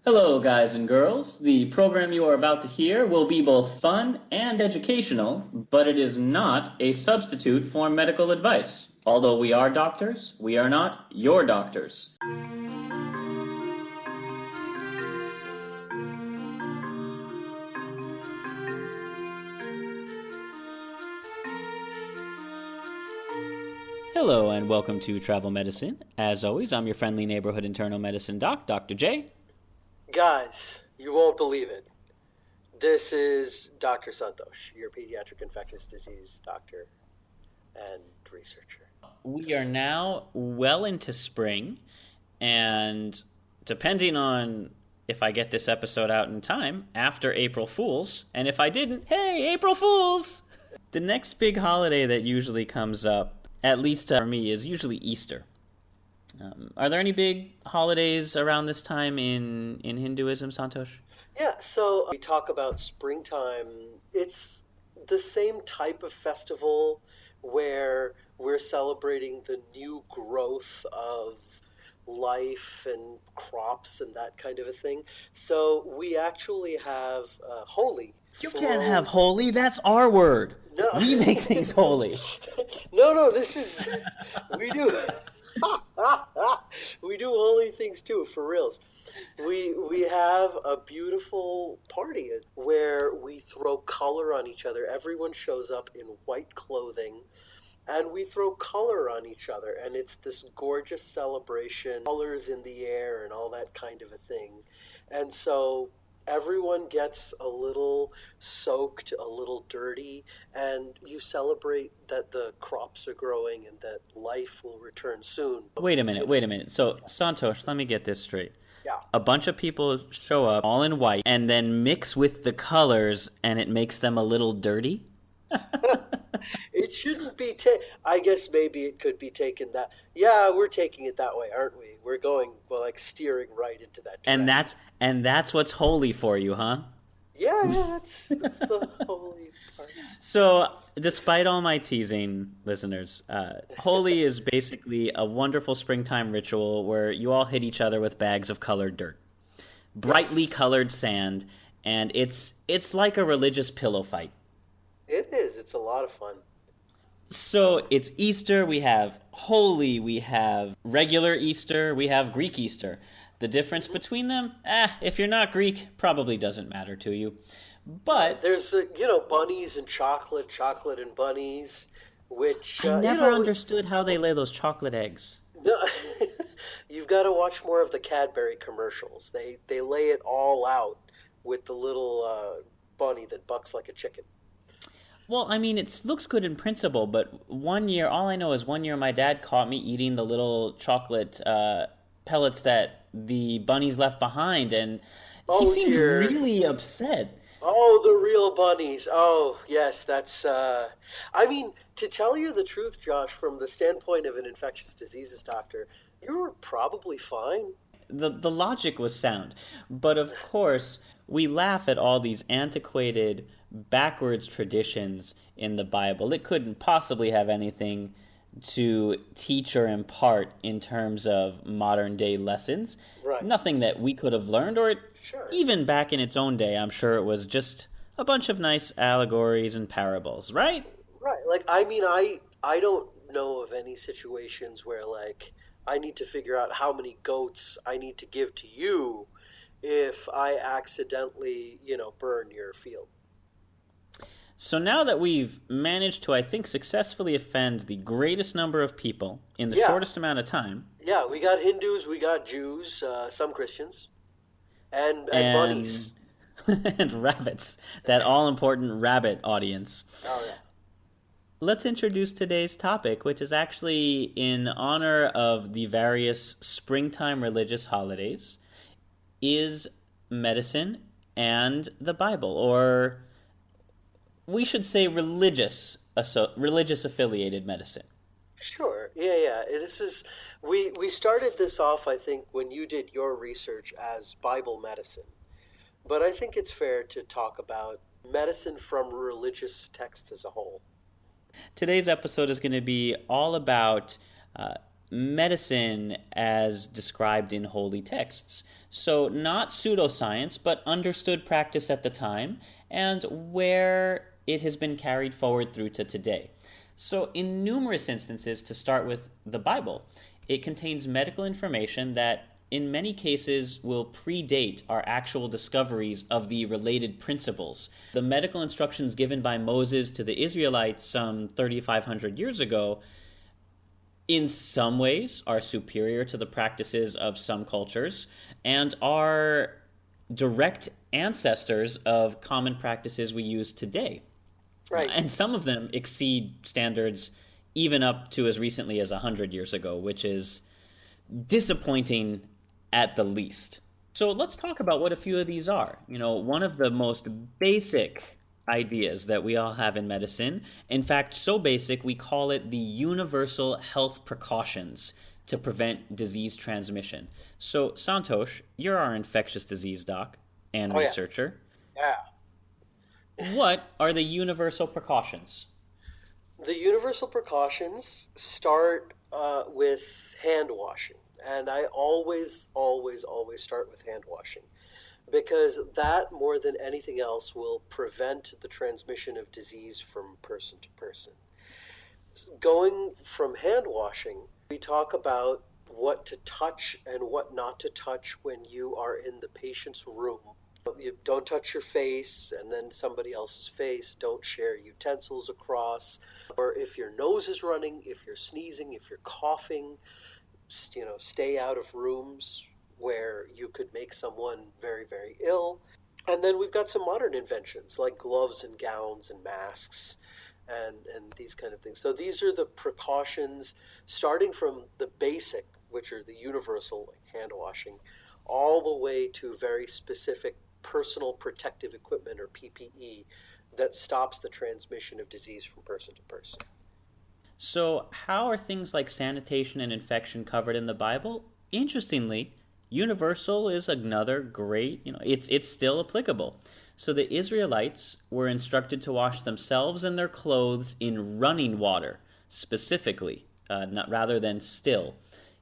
Hello, guys and girls. The program you are about to hear will be both fun and educational, but it is not a substitute for medical advice. Although we are doctors, we are not your doctors. Hello, and welcome to Travel Medicine. As always, I'm your friendly neighborhood internal medicine doc, Dr. J. Guys, you won't believe it. This is Dr. Santhosh, your pediatric infectious disease doctor and researcher. We are now well into spring, and depending on if I get this episode out in time, after April Fools, and if I didn't, hey, April Fools! The next big holiday that usually comes up, at least for me, is usually Easter. Are there any big holidays around this time in Hinduism, Santosh? Yeah, so we talk about springtime. It's the same type of festival where we're celebrating the new growth of life and crops and that kind of a thing. So we actually have Holi. You can't have holy, that's our word. No. We make things holy. No, this is we do we do holy things too, for reals. We have a beautiful party where we throw color on each other. Everyone shows up in white clothing and we throw color on each other, and it's this gorgeous celebration, colors in the air and all that kind of a thing. And so everyone gets a little soaked, a little dirty, and you celebrate that the crops are growing and that life will return soon. Wait a minute. So, Santosh, let me get this straight. Yeah. A bunch of people show up all in white and then mix with the colors, and it makes them a little dirty? It shouldn't be I guess maybe it could be taken that. Yeah, we're taking it that way, aren't we? We're going, well, like steering right into that direction. And that's what's holy for you, huh? Yeah, that's the holy part. So, despite all my teasing, listeners, Holi is basically a wonderful springtime ritual where you all hit each other with bags of colored dirt, brightly colored sand, and it's like a religious pillow fight. It is. It's a lot of fun. So it's Easter, we have Holi, we have regular Easter, we have Greek Easter. The difference between them, if you're not Greek, probably doesn't matter to you. But there's bunnies and chocolate and bunnies, which I never understood how they lay those chocolate eggs. No, you've got to watch more of the Cadbury commercials. They lay it all out with the little bunny that bucks like a chicken. Well, I mean, it looks good in principle, but one year, all I know is one year my dad caught me eating the little chocolate pellets that the bunnies left behind, and he seemed really upset. Oh, the real bunnies. Oh, yes, that's... I mean, to tell you the truth, Josh, from the standpoint of an infectious diseases doctor, you were probably fine. The logic was sound, but of course, we laugh at all these antiquated, backwards traditions in the Bible. It couldn't possibly have anything to teach or impart in terms of modern day lessons. Right. Nothing that we could have learned, or even back in its own day, I'm sure it was just a bunch of nice allegories and parables, right? Right. Like, I mean, I don't know of any situations where, like, I need to figure out how many goats I need to give to you if I accidentally, burn your field. So now that we've managed to, I think, successfully offend the greatest number of people in the shortest amount of time. Yeah, we got Hindus, we got Jews, some Christians, and bunnies. And rabbits, that all-important rabbit audience. Oh, yeah. Let's introduce today's topic, which is actually in honor of the various springtime religious holidays, is medicine and the Bible, or we should say religious affiliated medicine. Sure. Yeah. We started this off, I think, when you did your research as Bible medicine. But I think it's fair to talk about medicine from religious texts as a whole. Today's episode is going to be all about medicine as described in holy texts. So not pseudoscience, but understood practice at the time and where it has been carried forward through to today. So in numerous instances, to start with the Bible, it contains medical information that in many cases will predate our actual discoveries of the related principles. The medical instructions given by Moses to the Israelites some 3,500 years ago in some ways are superior to the practices of some cultures and are direct ancestors of common practices we use today. Right. And some of them exceed standards even up to as recently as 100 years ago, which is disappointing at the least. So let's talk about what a few of these are. One of the most basic ideas that we all have in medicine, in fact, so basic we call it the universal health precautions to prevent disease transmission. So, Santhosh, you're our infectious disease doc and researcher. Yeah. What are the universal precautions? The universal precautions start with hand washing. And I always start with hand washing, because that, more than anything else, will prevent the transmission of disease from person to person. Going from hand washing, we talk about what to touch and what not to touch when you are in the patient's room. You don't touch your face and then somebody else's face. Don't share utensils across. Or if your nose is running, if you're sneezing, if you're coughing, stay out of rooms where you could make someone very, very ill. And then we've got some modern inventions like gloves and gowns and masks and these kind of things. So these are the precautions, starting from the basic, which are the universal, like hand washing, all the way to very specific personal protective equipment, or PPE, that stops the transmission of disease from person to person. So how are things like sanitation and infection covered in the Bible? Interestingly, universal is another great, it's still applicable. So the Israelites were instructed to wash themselves and their clothes in running water, specifically, rather than still.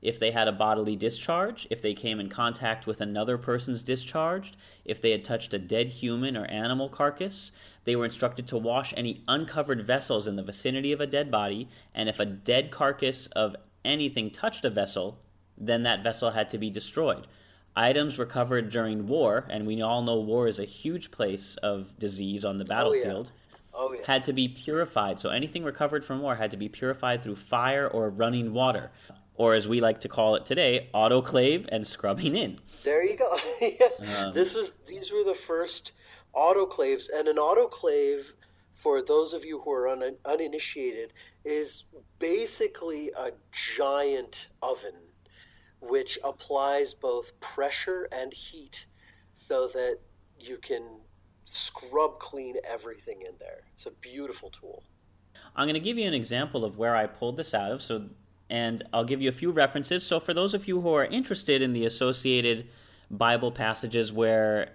If they had a bodily discharge, if they came in contact with another person's discharge, if they had touched a dead human or animal carcass, they were instructed to wash any uncovered vessels in the vicinity of a dead body, and if a dead carcass of anything touched a vessel, then that vessel had to be destroyed. Items recovered during war, and we all know war is a huge place of disease on the battlefield, had to be purified. So anything recovered from war had to be purified through fire or running water, or as we like to call it today, autoclave and scrubbing in. There you go. Yeah. These were the first autoclaves, and an autoclave, for those of you who are uninitiated, is basically a giant oven which applies both pressure and heat so that you can scrub clean everything in there. It's a beautiful tool. I'm going to give you an example of where I pulled this out of, and I'll give you a few references. So for those of you who are interested in the associated Bible passages where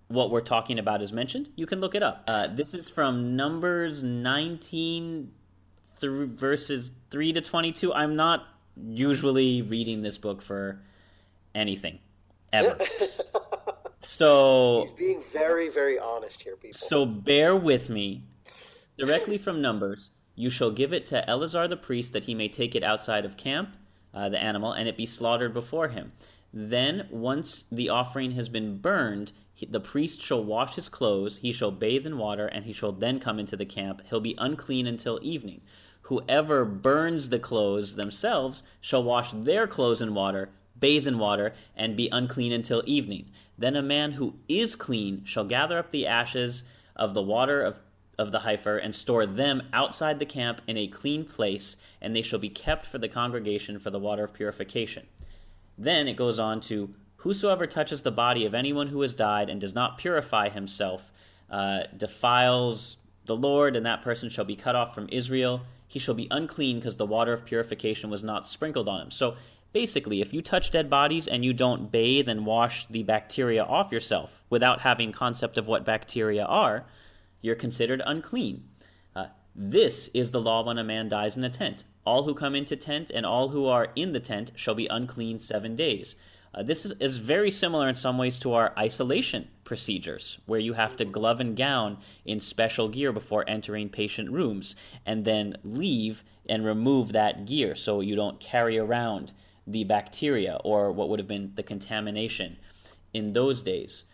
what we're talking about is mentioned, you can look it up. This is from Numbers 19 through verses 3 to 22. I'm not usually reading this book for anything, ever. So he's being very, very honest here, people. So bear with me. Directly from Numbers, you shall give it to Eleazar the priest, that he may take it outside of camp, the animal, and it be slaughtered before him. Then, once the offering has been burned, the priest shall wash his clothes, he shall bathe in water, and he shall then come into the camp. He'll be unclean until evening. Whoever burns the clothes themselves shall wash their clothes in water, bathe in water, and be unclean until evening. Then a man who is clean shall gather up the ashes of the water of the heifer and store them outside the camp in a clean place, and they shall be kept for the congregation for the water of purification. Then it goes on to, whosoever touches the body of anyone who has died and does not purify himself defiles the Lord, and that person shall be cut off from Israel. He shall be unclean because the water of purification was not sprinkled on him. So basically, if you touch dead bodies and you don't bathe and wash the bacteria off yourself without having concept of what bacteria are, you're considered unclean. This is the law when a man dies in a tent. All who come into tent and all who are in the tent shall be unclean 7 days. This is very similar in some ways to our isolation procedures, where you have to glove and gown in special gear before entering patient rooms, and then leave and remove that gear so you don't carry around the bacteria or what would have been the contamination in those days.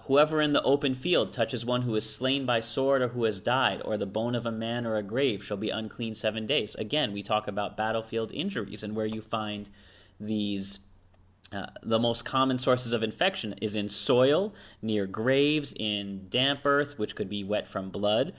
Whoever in the open field touches one who is slain by sword or who has died, or the bone of a man or a grave, shall be unclean 7 days. Again, we talk about battlefield injuries, and where you find these the most common sources of infection is in soil, near graves, in damp earth, which could be wet from blood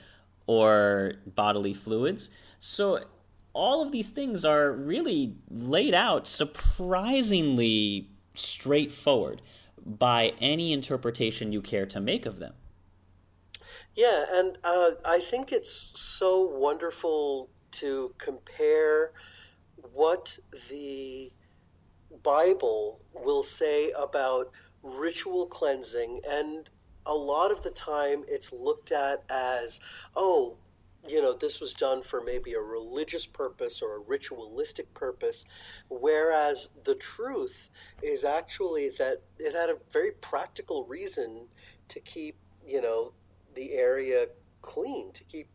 or bodily fluids. So all of these things are really laid out surprisingly straightforward by any interpretation you care to make of them. Yeah, and I think it's so wonderful to compare what the Bible will say about ritual cleansing, and a lot of the time it's looked at as, oh, this was done for maybe a religious purpose or a ritualistic purpose, whereas the truth is actually that it had a very practical reason to keep, the area clean, to keep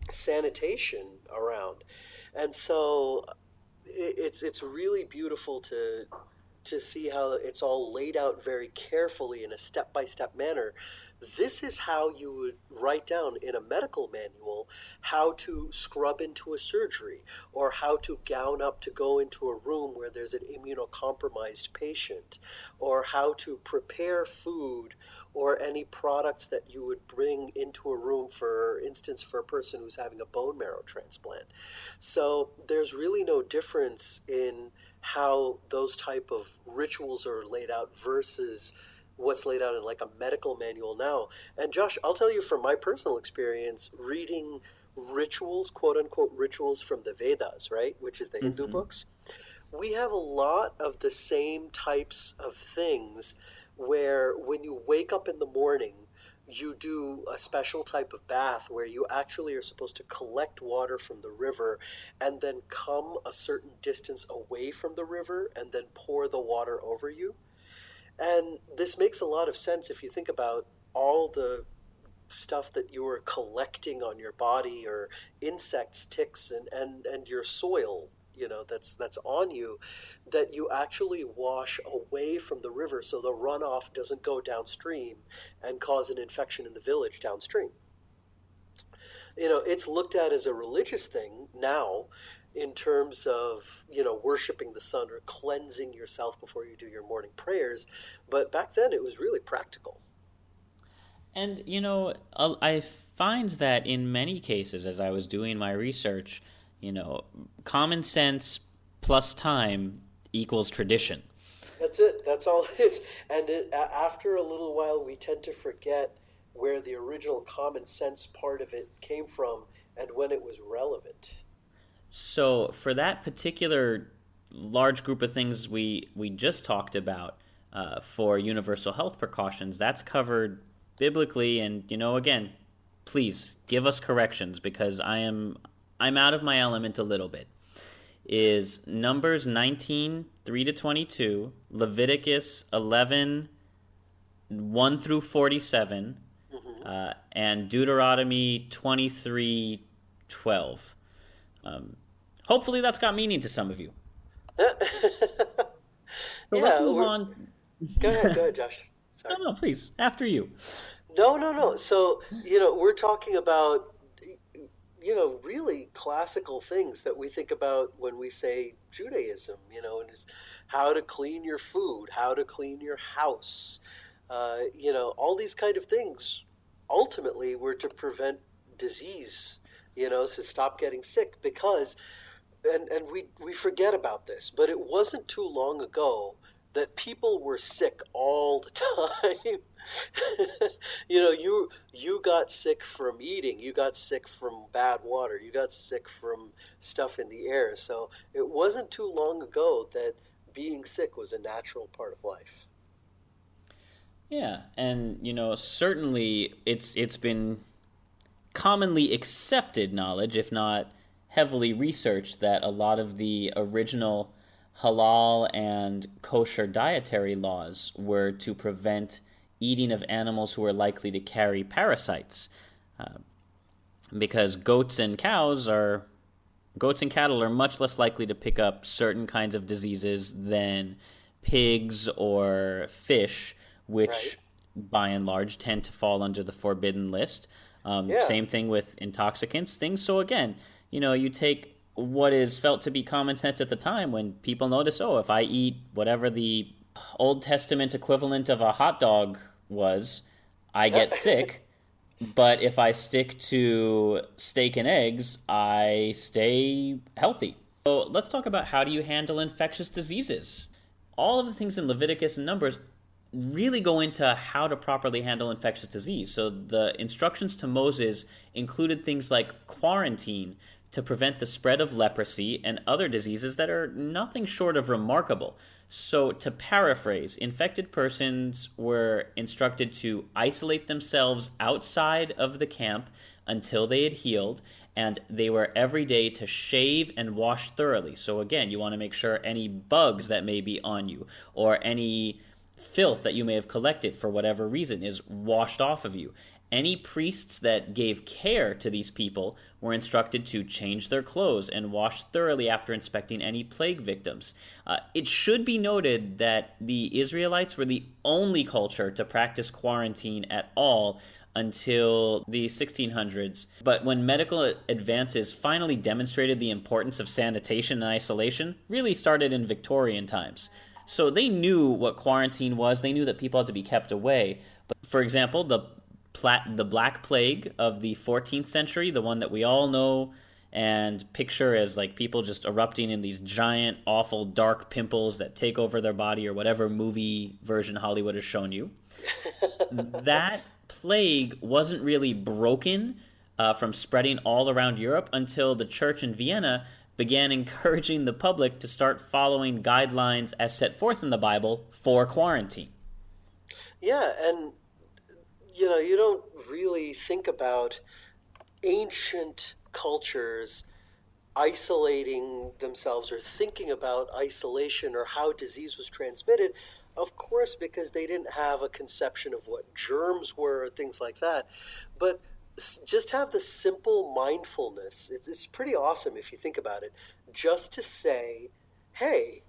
sanitation around. And so it's really beautiful to see how it's all laid out very carefully in a step-by-step manner. This is how you would write down in a medical manual how to scrub into a surgery, or how to gown up to go into a room where there's an immunocompromised patient, or how to prepare food or any products that you would bring into a room, for instance, for a person who's having a bone marrow transplant. So there's really no difference in how those type of rituals are laid out versus what's laid out in like a medical manual now. And Josh, I'll tell you from my personal experience reading rituals, quote unquote rituals from the Vedas, right, which is the Hindu books, we have a lot of the same types of things where when you wake up in the morning, you do a special type of bath where you actually are supposed to collect water from the river and then come a certain distance away from the river and then pour the water over you. And this makes a lot of sense if you think about all the stuff that you are collecting on your body, or insects, ticks, and your soil, that's on you, that you actually wash away from the river so the runoff doesn't go downstream and cause an infection in the village downstream. It's looked at as a religious thing now, in terms of worshiping the sun or cleansing yourself before you do your morning prayers, but back then it was really practical. And, I find that in many cases, as I was doing my research, common sense plus time equals tradition. That's it. That's all it is. And after a little while, we tend to forget where the original common sense part of it came from and when it was relevant. So for that particular large group of things we just talked about, for universal health precautions, that's covered biblically. And again, please give us corrections, because I'm out of my element a little bit. Is Numbers 19, 3-22, Leviticus 11, 1 through 47, and Deuteronomy 23, 12. Hopefully that's got meaning to some of you. So let's move on. Go ahead, Josh. Sorry. No, please, after you. No. So, we're talking about, really classical things that we think about when we say Judaism, and it's how to clean your food, how to clean your house, all these kind of things ultimately were to prevent disease, to stop getting sick, because and we forget about this, but it wasn't too long ago that people were sick all the time. You got sick from eating, you got sick from bad water, you got sick from stuff in the air. So it wasn't too long ago that being sick was a natural part of life. Yeah, and certainly it's been commonly accepted knowledge, if not heavily researched that a lot of the original halal and kosher dietary laws were to prevent eating of animals who were likely to carry parasites. Uh, because goats and cattle are much less likely to pick up certain kinds of diseases than pigs or fish, Right. which by and large tend to fall under the forbidden list. Yeah. Same thing with intoxicants, things. So again, you take what is felt to be common sense at the time when people notice, oh, if I eat whatever the Old Testament equivalent of a hot dog was, I Yeah. get sick. But if I stick to steak and eggs, I stay healthy. So let's talk about how do you handle infectious diseases. All of the things in Leviticus and Numbers really go into how to properly handle infectious disease. So the instructions to Moses included things like quarantine to prevent the spread of leprosy and other diseases that are nothing short of remarkable. So, to paraphrase, infected persons were instructed to isolate themselves outside of the camp until they had healed, and they were every day to shave and wash thoroughly. So, again, you want to make sure any bugs that may be on you or any filth that you may have collected for whatever reason is washed off of you. Any priests that gave care to these people were instructed to change their clothes and wash thoroughly after inspecting any plague victims. It should be noted that the Israelites were the only culture to practice quarantine at all until the 1600s. But when medical advances finally demonstrated the importance of sanitation and isolation, really started in Victorian times. So they knew what quarantine was. They knew that people had to be kept away. But for example, the Black Plague of the 14th century, the one that we all know and picture as like people just erupting in these giant, awful, dark pimples that take over their body or whatever movie version Hollywood has shown you. That plague wasn't really broken from spreading all around Europe until the church in Vienna began encouraging the public to start following guidelines as set forth in the Bible for quarantine. Yeah, and you don't really think about ancient cultures isolating themselves or thinking about isolation or how disease was transmitted, of course, because they didn't have a conception of what germs were or things like that. But just have the simple mindfulness. It's pretty awesome if you think about it. Just to say, hey,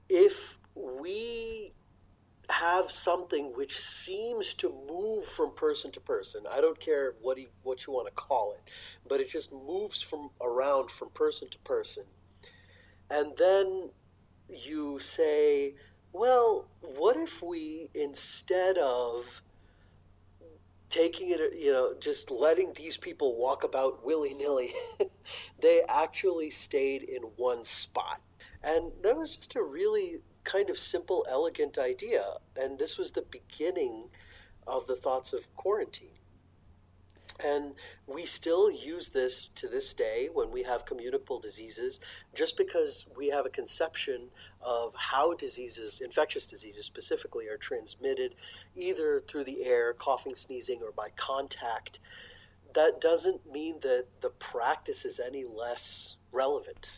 if we have something which seems to move from person to person. I don't care what you want to call it, but it just moves from around from person to person. And then you say, well, what if we instead of taking it, just letting these people walk about willy-nilly, they actually stayed in one spot. And that was just a really kind of simple, elegant idea. And this was the beginning of the thoughts of quarantine. And we still use this to this day when we have communicable diseases, just because we have a conception of how diseases, infectious diseases specifically, are transmitted either through the air, coughing, sneezing, or by contact. That doesn't mean that the practice is any less relevant.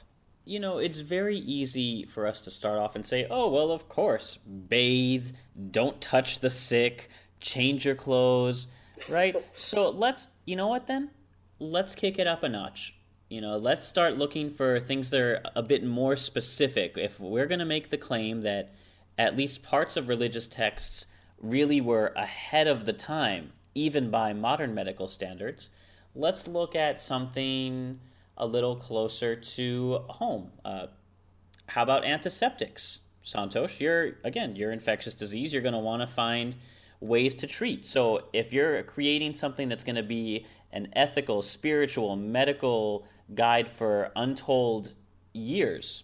It's very easy for us to start off and say, oh, well, of course, bathe, don't touch the sick, change your clothes, right? So you know what then? Let's kick it up a notch. Let's start looking for things that are a bit more specific. If we're going to make the claim that at least parts of religious texts really were ahead of the time, even by modern medical standards, let's look at something a little closer to home. How about antiseptics? Santosh, you're infectious disease. You're going to want to find ways to treat. So if you're creating something that's going to be an ethical, spiritual, medical guide for untold years,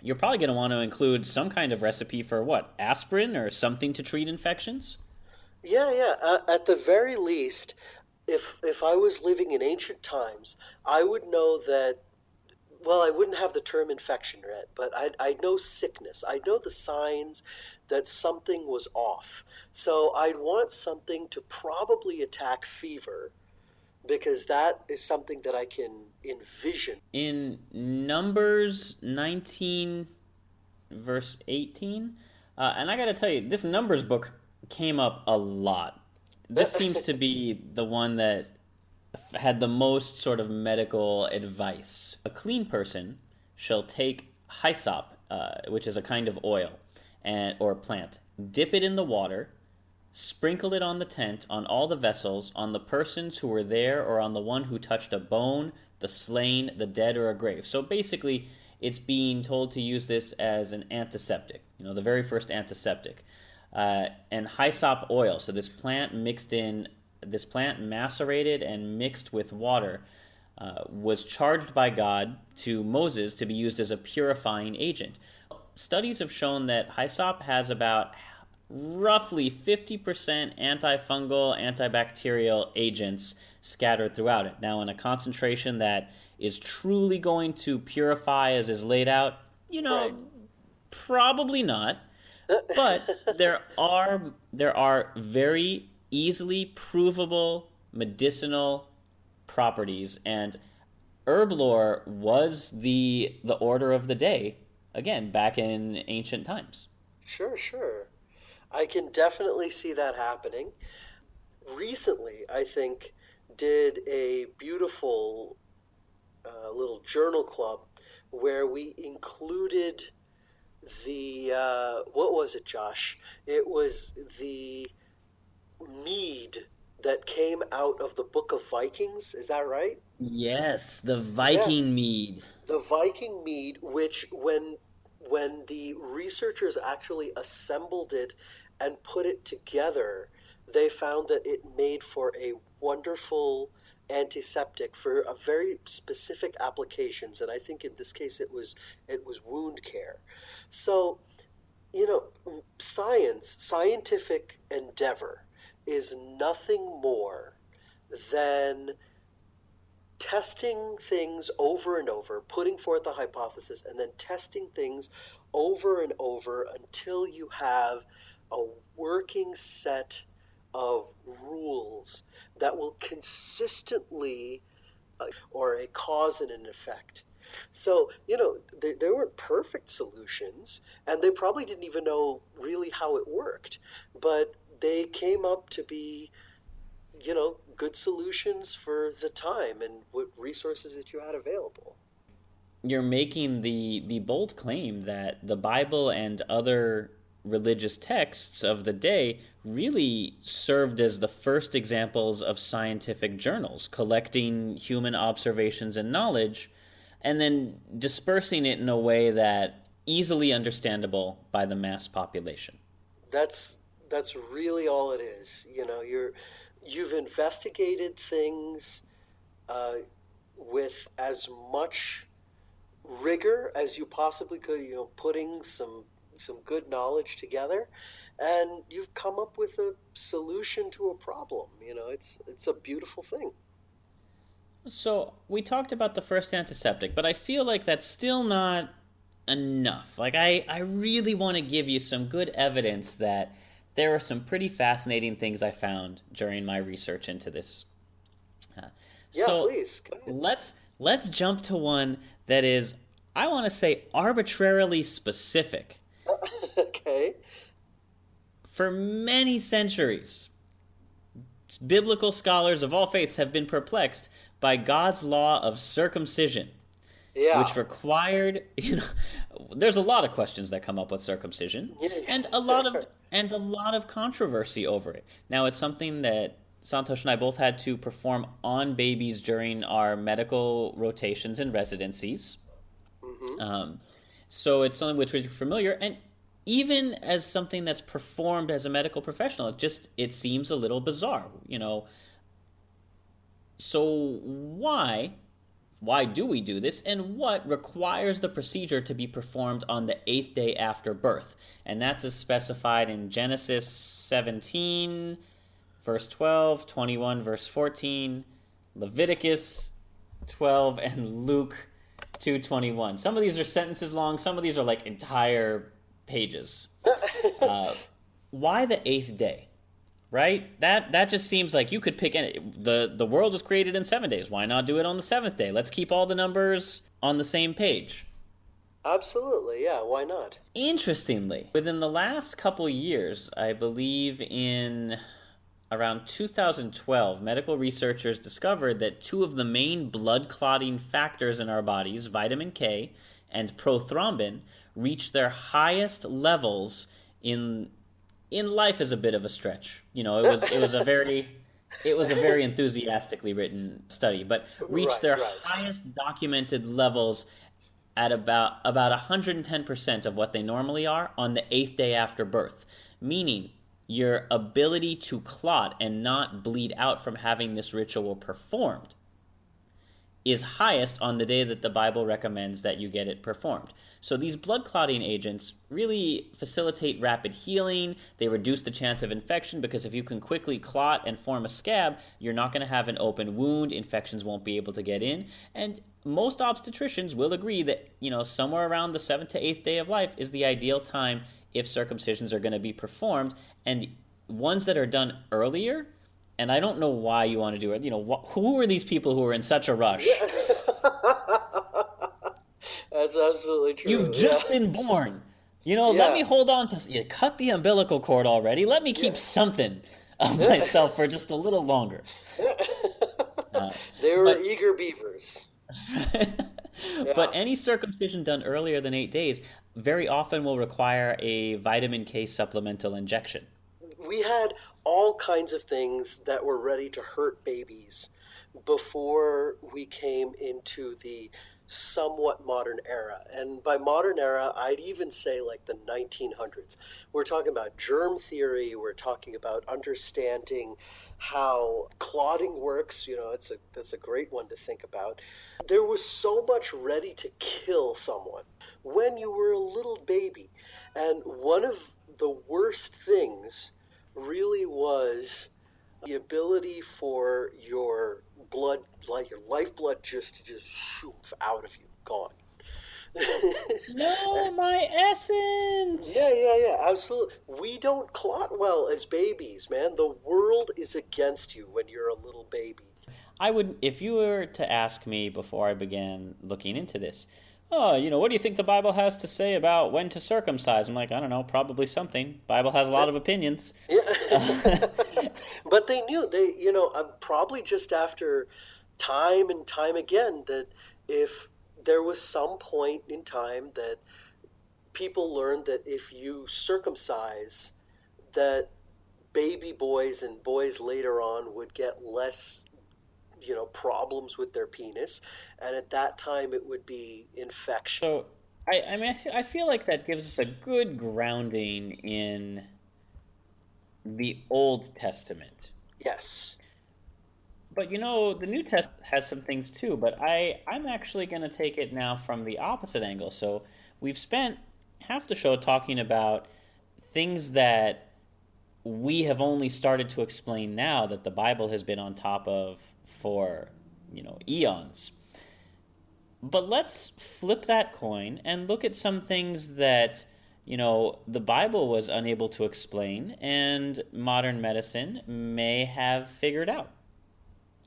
you're probably going to want to include some kind of recipe for what? Aspirin or something to treat infections? Yeah, yeah. At the very least, if I was living in ancient times, I would know that. Well, I wouldn't have the term infection yet, but I'd know sickness. I'd know the signs that something was off. So I'd want something to probably attack fever because that is something that I can envision. In Numbers 19, verse 18, and I got to tell you, this Numbers book came up a lot. This seems to be the one that had the most sort of medical advice. A clean person shall take hyssop, which is a kind of oil or plant, dip it in the water, sprinkle it on the tent, on all the vessels, on the persons who were there, or on the one who touched a bone, the slain, the dead, or a grave. So basically, it's being told to use this as an antiseptic, the very first antiseptic. And hyssop oil, so this plant macerated and mixed with water, was charged by God to Moses to be used as a purifying agent. Studies have shown that hyssop has about roughly 50% antifungal, antibacterial agents scattered throughout it. Now, in a concentration that is truly going to purify as is laid out, Right. probably not. But there are very easily provable medicinal properties, and herb lore was the order of the day again back in ancient times. Sure, sure. I can definitely see that happening. Recently, I think, did a beautiful little journal club where we included what was it, Josh? It was the mead that came out of the Book of Vikings. Is that right? Yes, the Yeah, Viking mead. the Viking mead, which when the researchers actually assembled it and put it together, they found that it made for a wonderful antiseptic for a very specific applications, and I think in this case it was wound care. So, scientific endeavor is nothing more than testing things over and over, putting forth a hypothesis, and then testing things over and over until you have a working set of rules that will consistently, or a cause and an effect. So, there weren't perfect solutions, and they probably didn't even know really how it worked, but they came up to be good solutions for the time and what resources that you had available. You're making the bold claim that the Bible and other religious texts of the day really served as the first examples of scientific journals, collecting human observations and knowledge, and then dispersing it in a way that easily understandable by the mass population. That's really all it is. You've investigated things uh, with as much rigor as you possibly could. Putting some good knowledge together, and you've come up with a solution to a problem. It's a beautiful thing. So we talked about the first antiseptic, but I feel like that's still not enough. Like I really want to give you some good evidence that there are some pretty fascinating things I found during my research into this. Uh, Yeah, so please go ahead. let's jump to one that is, I want to say, arbitrarily specific. Okay. For many centuries, biblical scholars of all faiths have been perplexed by God's law of circumcision, Yeah. which required, there's a lot of questions that come up with circumcision, Yeah. and a lot of controversy over it. Now, it's something that Santosh and I both had to perform on babies during our medical rotations and residencies. Hmm. Um, so it's something which we're familiar, and even as something that's performed as a medical professional, it seems a little bizarre. So why do we do this, and what requires the procedure to be performed on the eighth day after birth? And that's as specified in Genesis 17, verse 12, 21, verse 14, Leviticus 12, and Luke 2:21. Some of these are sentences long, some of these are like entire pages. Uh, why the eighth day? right? That just seems like you could pick any. The world was created in 7 days. Why not do it on the seventh day? Let's keep all the numbers on the same page. Absolutely, yeah, why not? Interestingly, within the last couple years, I believe in around 2012, medical researchers discovered that two of the main blood clotting factors in our bodies, vitamin K and prothrombin, reached their highest levels in life is a bit of a stretch. It was a very enthusiastically written study, but reached Right, their right. highest documented levels at about 110% of what they normally are on the eighth day after birth, meaning your ability to clot and not bleed out from having this ritual performed is highest on the day that the Bible recommends that you get it performed. So these blood clotting agents really facilitate rapid healing. They reduce the chance of infection because if you can quickly clot and form a scab, you're not going to have an open wound. Infections won't be able to get in. And most obstetricians will agree that, somewhere around the 7th to 8th day of life is the ideal time if circumcisions are going to be performed. And ones that are done earlier, and I don't know why you want to do it. Who are these people who are in such a rush? Yeah. That's absolutely You've true. Yeah. just been born. Let me Yeah. hold on to you. Cut the umbilical cord already. Let me keep Yeah. something of myself for just a little longer. Uh, They were but eager beavers. but Yeah. any circumcision done earlier than 8 days very often will require a vitamin K supplemental injection. We had all kinds of things that were ready to hurt babies before we came into the somewhat modern era. And by modern era, I'd even say like the 1900s. We're talking about germ theory, we're talking about understanding how clotting works. That's a great one to think about. There was so much ready to kill someone when you were a little baby. And one of the worst things really was the ability for your blood, like your lifeblood, just to just shoot out of you, gone. No, my essence. Yeah, absolutely. We don't clot well as babies, man. The world is against you when you're a little baby. I would, if you were to ask me before I began looking into this, oh, what do you think the Bible has to say about when to circumcise? I'm like, I don't know, probably something. Bible has a lot of opinions. Yeah. But they knew, probably just after time and time again, that if there was some point in time that people learned that if you circumcise, that baby boys and boys later on would get less problems with their penis, and at that time it would be infection. So, I feel like that gives us a good grounding in the Old Testament. Yes. But the New Testament has some things too, but I'm actually going to take it now from the opposite angle. So we've spent half the show talking about things that we have only started to explain now that the Bible has been on top of for, eons. But let's flip that coin and look at some things that, the Bible was unable to explain and modern medicine may have figured out.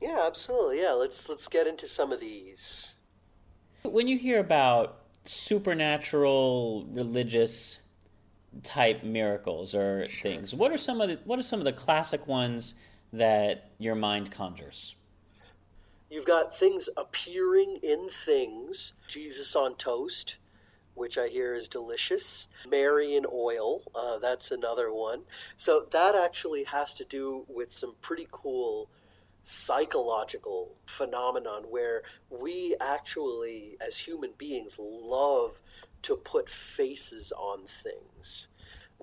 Yeah, absolutely. Yeah, let's get into some of these. When you hear about supernatural religious type miracles or Sure. things, what are some of the classic ones that your mind conjures? You've got things appearing in things. Jesus on toast, which I hear is delicious. Mary in oil, that's another one. So that actually has to do with some pretty cool psychological phenomenon where we actually, as human beings, love to put faces on things.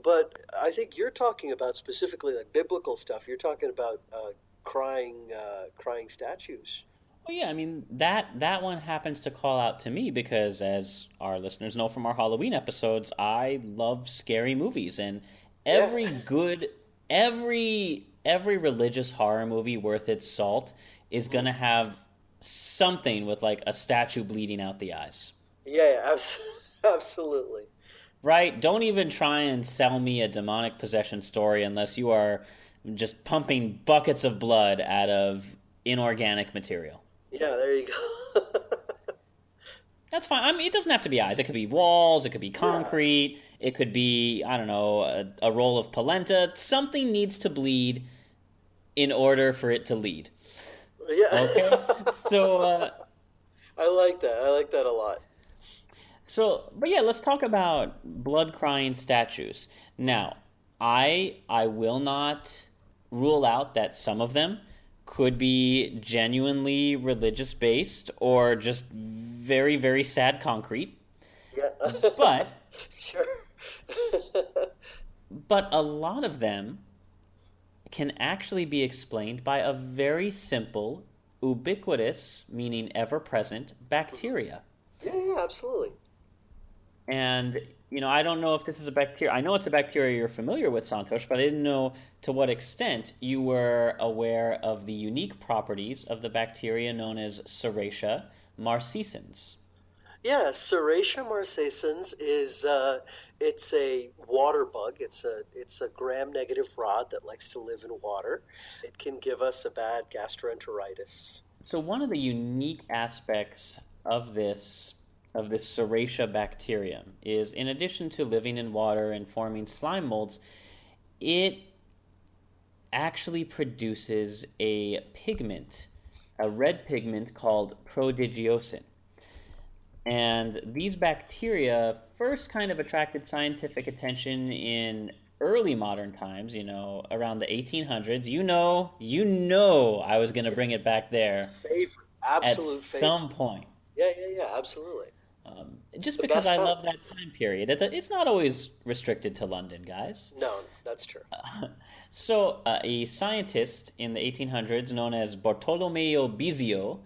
But I think you're talking about specifically like biblical stuff. You're talking about crying statues. Well, yeah, I mean that one happens to call out to me because, as our listeners know from our Halloween episodes, I love scary movies, and Yeah. every good, every religious horror movie worth its salt is Mhm. gonna have something with like a statue bleeding out the eyes. Yeah, absolutely. Right? Don't even try and sell me a demonic possession story unless you are just pumping buckets of blood out of inorganic material. Yeah, there you go. That's fine. I mean, it doesn't have to be eyes. It could be walls, it could be Yeah, concrete, it could be, I don't know, a roll of polenta. Something needs to bleed in order for it to lead. yeah. Okay? So, I like that. I like that a lot. but yeah, let's talk about blood crying statues. Now, I will not rule out that some of them could be genuinely religious based or just very, very sad concrete. Yeah. But Sure. a lot of them can actually be explained by a very simple, ubiquitous, meaning ever present, Mhm. bacteria. Yeah, yeah, absolutely. And, I don't know if this is a bacteria. I know it's a bacteria you're familiar with, Santosh, but I didn't know to what extent you were aware of the unique properties of the bacteria known as Serratia marcescens. Yeah, Serratia marcescens is it's a water bug. It's a gram-negative rod that likes to live in water. It can give us a bad gastroenteritis. So one of the unique aspects of this Serratia bacterium is, in addition to living in water and forming slime molds, it actually produces a pigment, a red pigment called prodigiosin. And these bacteria first kind of attracted scientific attention in early modern times, around the 1800s. I was going to bring it back there Favorite, at absolute some favorite. point. Yeah, yeah, yeah, absolutely. Just The because best I time. love that time period. It's not always restricted to London, guys. No, that's true. So, a scientist in the 1800s known as Bartolomeo Bizio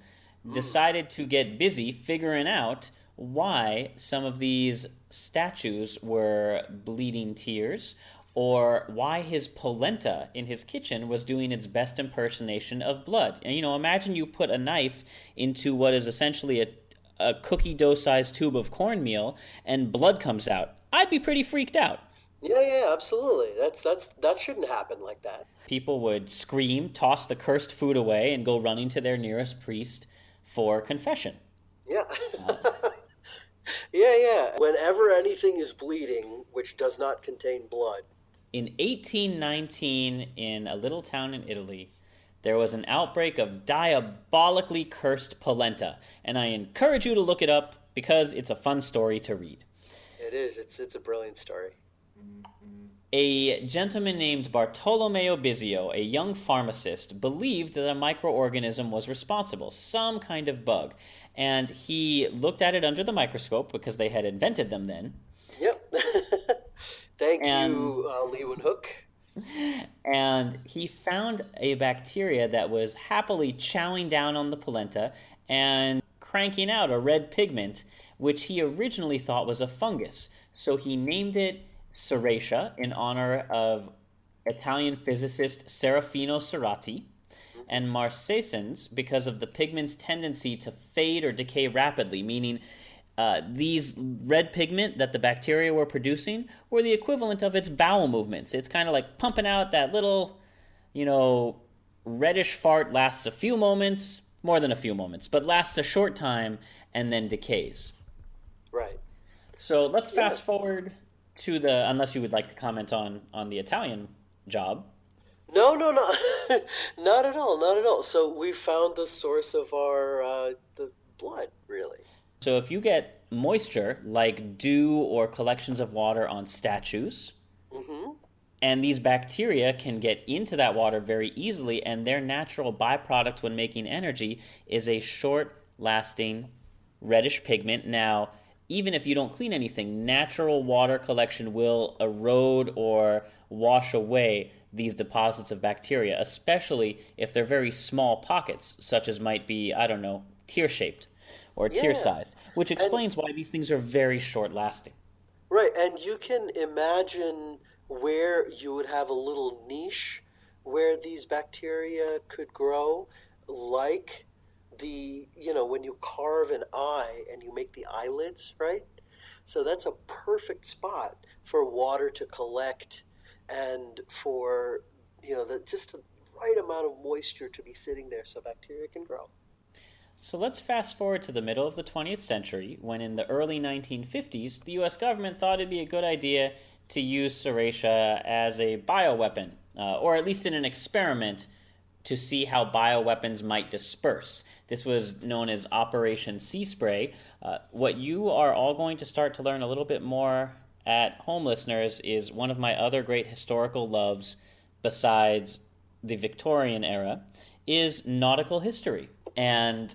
Mm. decided to get busy figuring out why some of these statues were bleeding tears, or why his polenta in his kitchen was doing its best impersonation of blood. And imagine you put a knife into what is essentially a cookie dough sized tube of cornmeal and blood comes out. I'd be pretty freaked out. Yeah, yeah, absolutely. That shouldn't happen like that. People would scream, toss the cursed food away, and go running to their nearest priest for confession. Yeah. Uh, Yeah, yeah. Whenever anything is bleeding, which does not contain blood. in 1819, in a little town in Italy, there was an outbreak of diabolically cursed polenta, and I encourage you to look it up because it's a fun story to read. It is. It's a brilliant story. A gentleman named Bartolomeo Bizio, a young pharmacist, believed that a microorganism was responsible, some kind of bug, and he looked at it under the microscope because they had invented them then, Yep. Thank and you, Lee Hook. he found a bacteria that was happily chowing down on the polenta and cranking out a red pigment, which he originally thought was a fungus. So he named it Serratia in honor of Italian physicist Serafino Serrati, Mhm. and marcescens because of the pigment's tendency to fade or decay rapidly, meaning these red pigment that the bacteria were producing were the equivalent of its bowel movements. It's kind of like pumping out that little, you know, reddish fart lasts a few moments, more than a few moments, but lasts a short time and then decays. Right. So let's Yeah. fast forward to the, unless you would like to comment on the Italian job. No, no, no. Not at all. Not at all. So we found the source of our the blood, really. So if you get moisture like dew or collections of water on statues, Mm-hmm. and these bacteria can get into that water very easily, and their natural byproduct when making energy is a short lasting reddish pigment. Now, even if you don't clean anything, natural water collection will erode or wash away these deposits of bacteria, especially if they're very small pockets, such as might be, I don't know, tear shaped or tear Yeah. sized, which And explains why these things are very short lasting. right, and you can imagine where you would have a little niche where these bacteria could grow, like when you carve an eye and you make the eyelids, right? So that's a perfect spot for water to collect and for just the right amount of moisture to be sitting there so bacteria can grow. So let's fast forward to the middle of the 20th century, when in the early 1950s, the US government thought it'd be a good idea to use serratia as a bioweapon, or at least in an experiment to see how bioweapons might disperse. This was known as Operation SeaSpray. What you are all going to start to learn a little bit more at home, listeners, is one of my other great historical loves, besides the Victorian era, is nautical history. And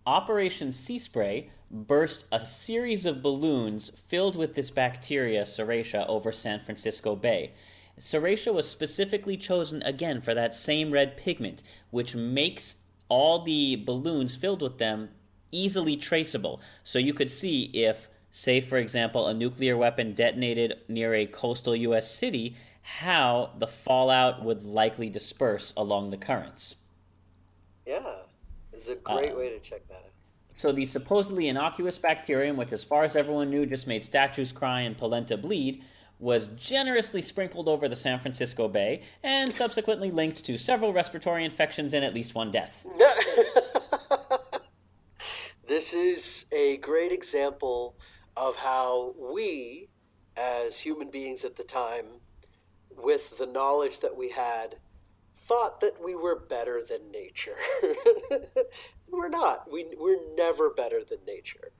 Operation SeaSpray burst a series of balloons filled with this bacteria, serratia, over San Francisco Bay. Serratia was specifically chosen again for that same red pigment, which makes all the balloons filled with them easily traceable. So you could see if, say for example, a nuclear weapon detonated near a coastal US city, how the fallout would likely disperse along the currents. Yeah, it's a great way to check that out. So the supposedly innocuous bacterium, which as far as everyone knew just made statues cry and polenta bleed, was generously sprinkled over the San Francisco Bay and subsequently linked to several respiratory infections and at least one death. This is a great example of how we, as human beings at the time, with the knowledge that we had, thought that we were better than nature. We're not. We're never better than nature.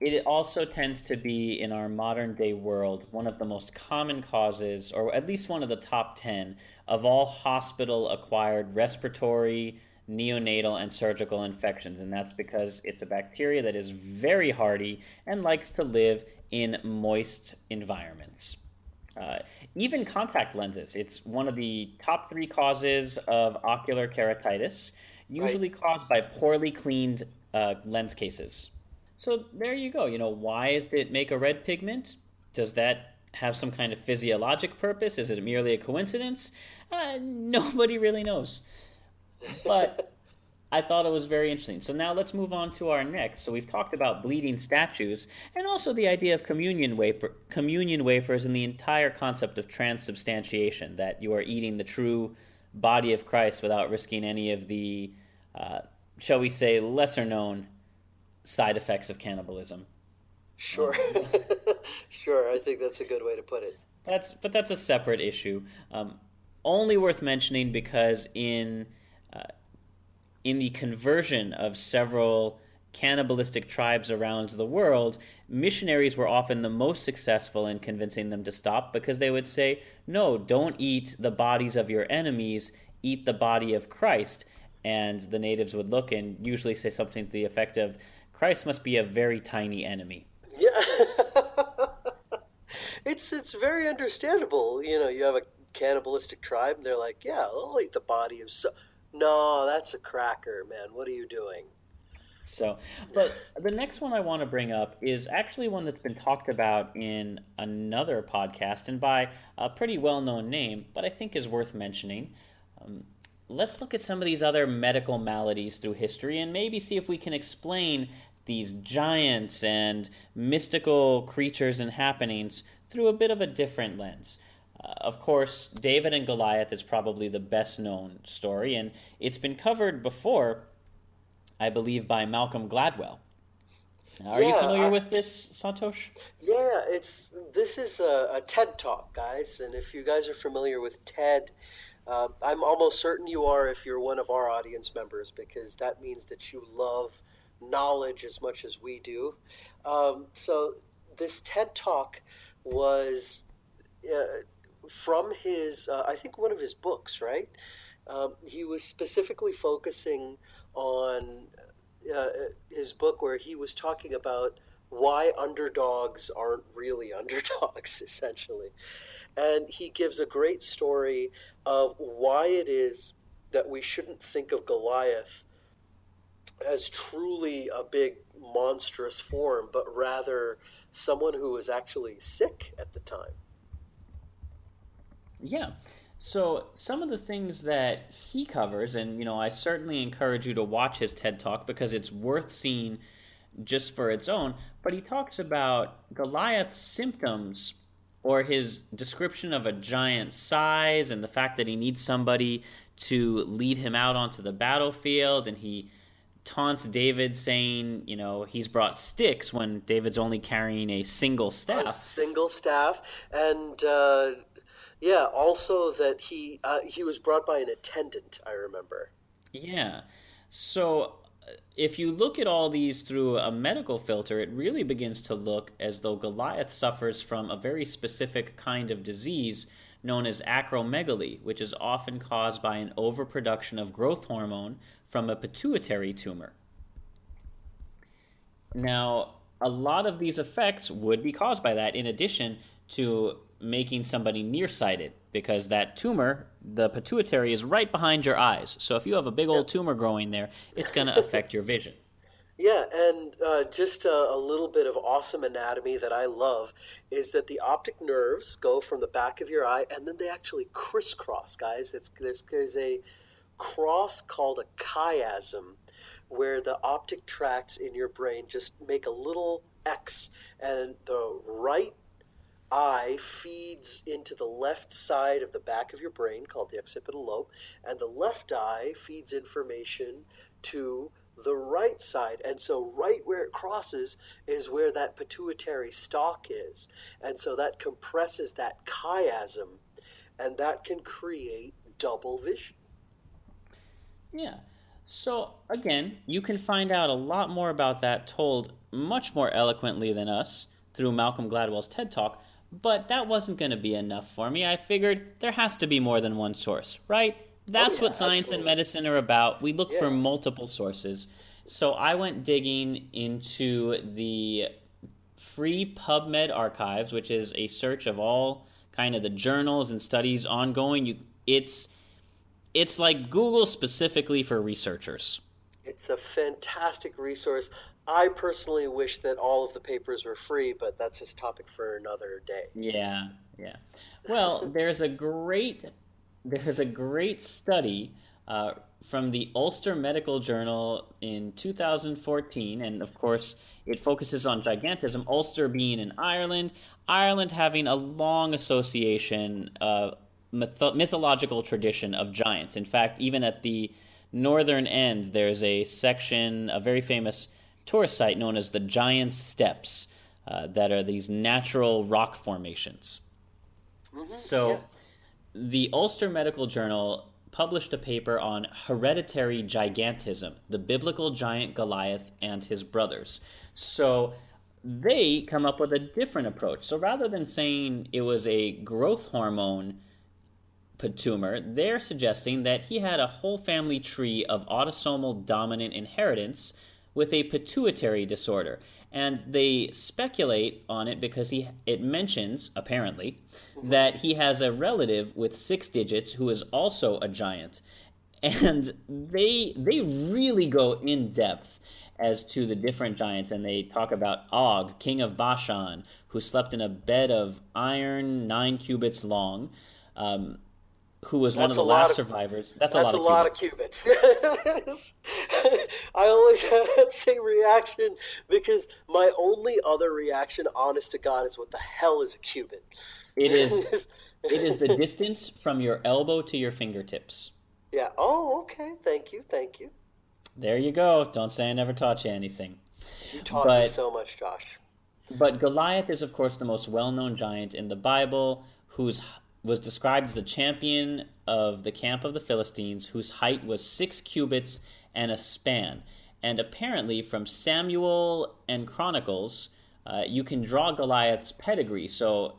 It also tends to be, in our modern day world, one of the most common causes, or at least one of the top 10, of all hospital acquired respiratory, neonatal, and surgical infections. And that's because it's a bacteria that is very hardy and likes to live in moist environments. Even contact lenses. It's one of the top 3 causes of ocular keratitis, usually caused by poorly cleaned lens cases. So there you go. Why does it make a red pigment? Does that have some kind of physiologic purpose? Is it merely a coincidence? Nobody really knows. But I thought it was very interesting. So now let's move on to our next. So we've talked about bleeding statues and also the idea of communion wafers and the entire concept of transubstantiation, that you are eating the true body of Christ without risking any of the, shall we say, lesser known side effects of cannibalism. Sure. Sure, I think that's a good way to put it. That's a separate issue. Only worth mentioning because in the conversion of several cannibalistic tribes around the world, missionaries were often the most successful in convincing them to stop, because they would say, no, don't eat the bodies of your enemies, eat the body of Christ. And the natives would look and usually say something to the effect of, Christ must be a very tiny enemy. Yeah. It's very understandable. You have a cannibalistic tribe, and they're like, yeah, I'll eat the body of... No, that's a cracker, man. What are you doing? So, but the next one I want to bring up is actually one that's been talked about in another podcast, and by a pretty well-known name, but I think is worth mentioning. Let's look at some of these other medical maladies through history and maybe see if we can explain these giants and mystical creatures and happenings through a bit of a different lens. Of course, David and Goliath is probably the best known story, and it's been covered before, I believe, by Malcolm Gladwell. Are you familiar with this, Santhosh? Yeah, this is a TED Talk, guys, and if you guys are familiar with TED, I'm almost certain you are if you're one of our audience members, because that means that you love knowledge as much as we do. So this TED Talk was from his, I think one of his books, right? He was specifically focusing on his book where he was talking about why underdogs aren't really underdogs, essentially. And he gives a great story of why it is that we shouldn't think of Goliath as truly a big monstrous form, but rather someone who was actually sick at the time. Yeah. So some of the things that he covers, and I certainly encourage you to watch his TED Talk because it's worth seeing just for its own, but he talks about Goliath's symptoms or his description of a giant size and the fact that he needs somebody to lead him out onto the battlefield, and he taunts David saying, he's brought sticks when David's only carrying a single A staff. single staff, and yeah, also that he was brought by an attendant. I remember. Yeah. So if you look at all these through a medical filter, it really begins to look as though Goliath suffers from a very specific kind of disease known as acromegaly, which is often caused by an overproduction of growth hormone from a pituitary tumor. Now, a lot of these effects would be caused by that, in addition to making somebody nearsighted, because that tumor, the pituitary, is right behind your eyes. So if you have a big Yeah. old tumor growing there, it's going to affect your vision. Yeah, and just a little bit of awesome anatomy that I love is that the optic nerves go from the back of your eye and then they actually crisscross, guys. There's a cross called a chiasm where the optic tracts in your brain just make a little X, and the right eye feeds into the left side of the back of your brain called the occipital lobe, and the left eye feeds information to the right side. And so right where it crosses is where that pituitary stalk is. And so that compresses that chiasm, and that can create double vision. Yeah. So again, you can find out a lot more about that told much more eloquently than us through Malcolm Gladwell's TED Talk, but that wasn't going to be enough for me. I figured there has to be more than one source, right? Oh That's yeah, what science and absolutely. medicine are about. We look for Yeah. multiple sources. So I went digging into the free PubMed archives, which is a search of all kind of the journals and studies ongoing. It's like Google specifically for researchers. It's a fantastic resource. I personally wish that all of the papers were free, but that's a topic for another day. Yeah, yeah. Well, there's a great study from the Ulster Medical Journal in 2014, and of course, it focuses on gigantism. Ulster being in Ireland, Ireland having a long association, mythological tradition of giants. In fact, even at the northern end, there's a section, a very famous tourist site known as the Giant's Steps, that are these natural rock formations. Yeah. So, the Ulster Medical Journal published a paper on hereditary gigantism, the biblical giant Goliath and his brothers. So, they come up with a different approach. So, rather than saying it was a growth hormone tumor, they're suggesting that he had a whole family tree of autosomal dominant inheritance with a pituitary disorder. And they speculate on it because it mentions, apparently, Hmm. that he has a relative with six digits who is also a giant. And they really go in depth as to the different giants, and they talk about Og, king of Bashan, who slept in a bed of iron 9 cubits long, um, who was one of That's a the lot last of survivors. That's a that's lot a of lot of cubits. cubits. I always have that same reaction because my only other reaction, honest to God, is what the hell is a cubit? It is it is the distance from your elbow to your fingertips. Yeah. Oh, okay. Thank you. Thank you. There you go. Don't say I never taught you anything. You taught me But so much, Josh. But Goliath is, of course, the most well-known giant in the Bible, who was described as the champion of the camp of the Philistines, whose height was 6 cubits and a span. And apparently, from Samuel and Chronicles, you can draw Goliath's pedigree. So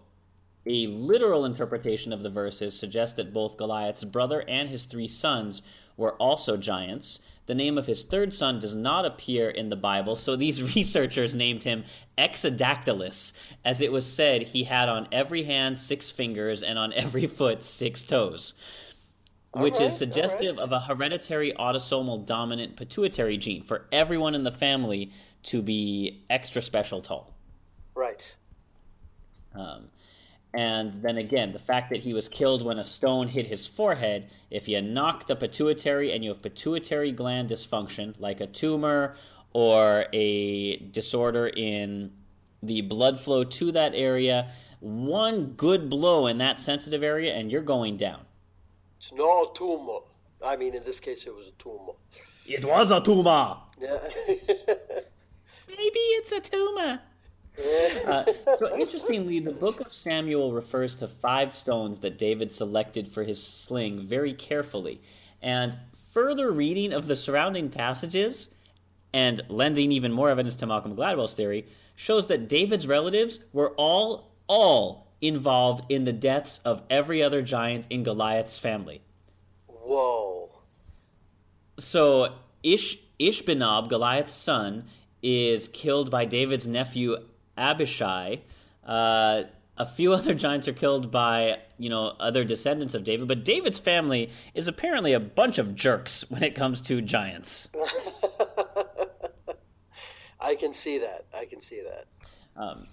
a literal interpretation of the verses suggests that both Goliath's brother and his three sons were also giants. The name of his third son does not appear in the Bible, so these researchers named him Exadactylus, as it was said he had on every hand 6 fingers and on every foot 6 toes, All which is right. All right. suggestive of a hereditary autosomal dominant pituitary gene for everyone in the family to be extra special tall. Right. Um, And then again, the fact that he was killed when a stone hit his forehead, if you knock the pituitary and you have pituitary gland dysfunction, like a tumor or a disorder in the blood flow to that area, one good blow in that sensitive area and you're going down. It's not a tumor. I mean, in this case, it was a tumor. It was a tumor. Yeah. Maybe it's a tumor. So interestingly, the book of Samuel refers to 5 stones that David selected for his sling very carefully. And further reading of the surrounding passages, and lending even more evidence to Malcolm Gladwell's theory, shows that David's relatives were all involved in the deaths of every other giant in Goliath's family. Whoa. So Ishbenob, Goliath's son, is killed by David's nephew Abishai. A few other giants are killed by, other descendants of David, but David's family is apparently a bunch of jerks when it comes to giants. I can see that.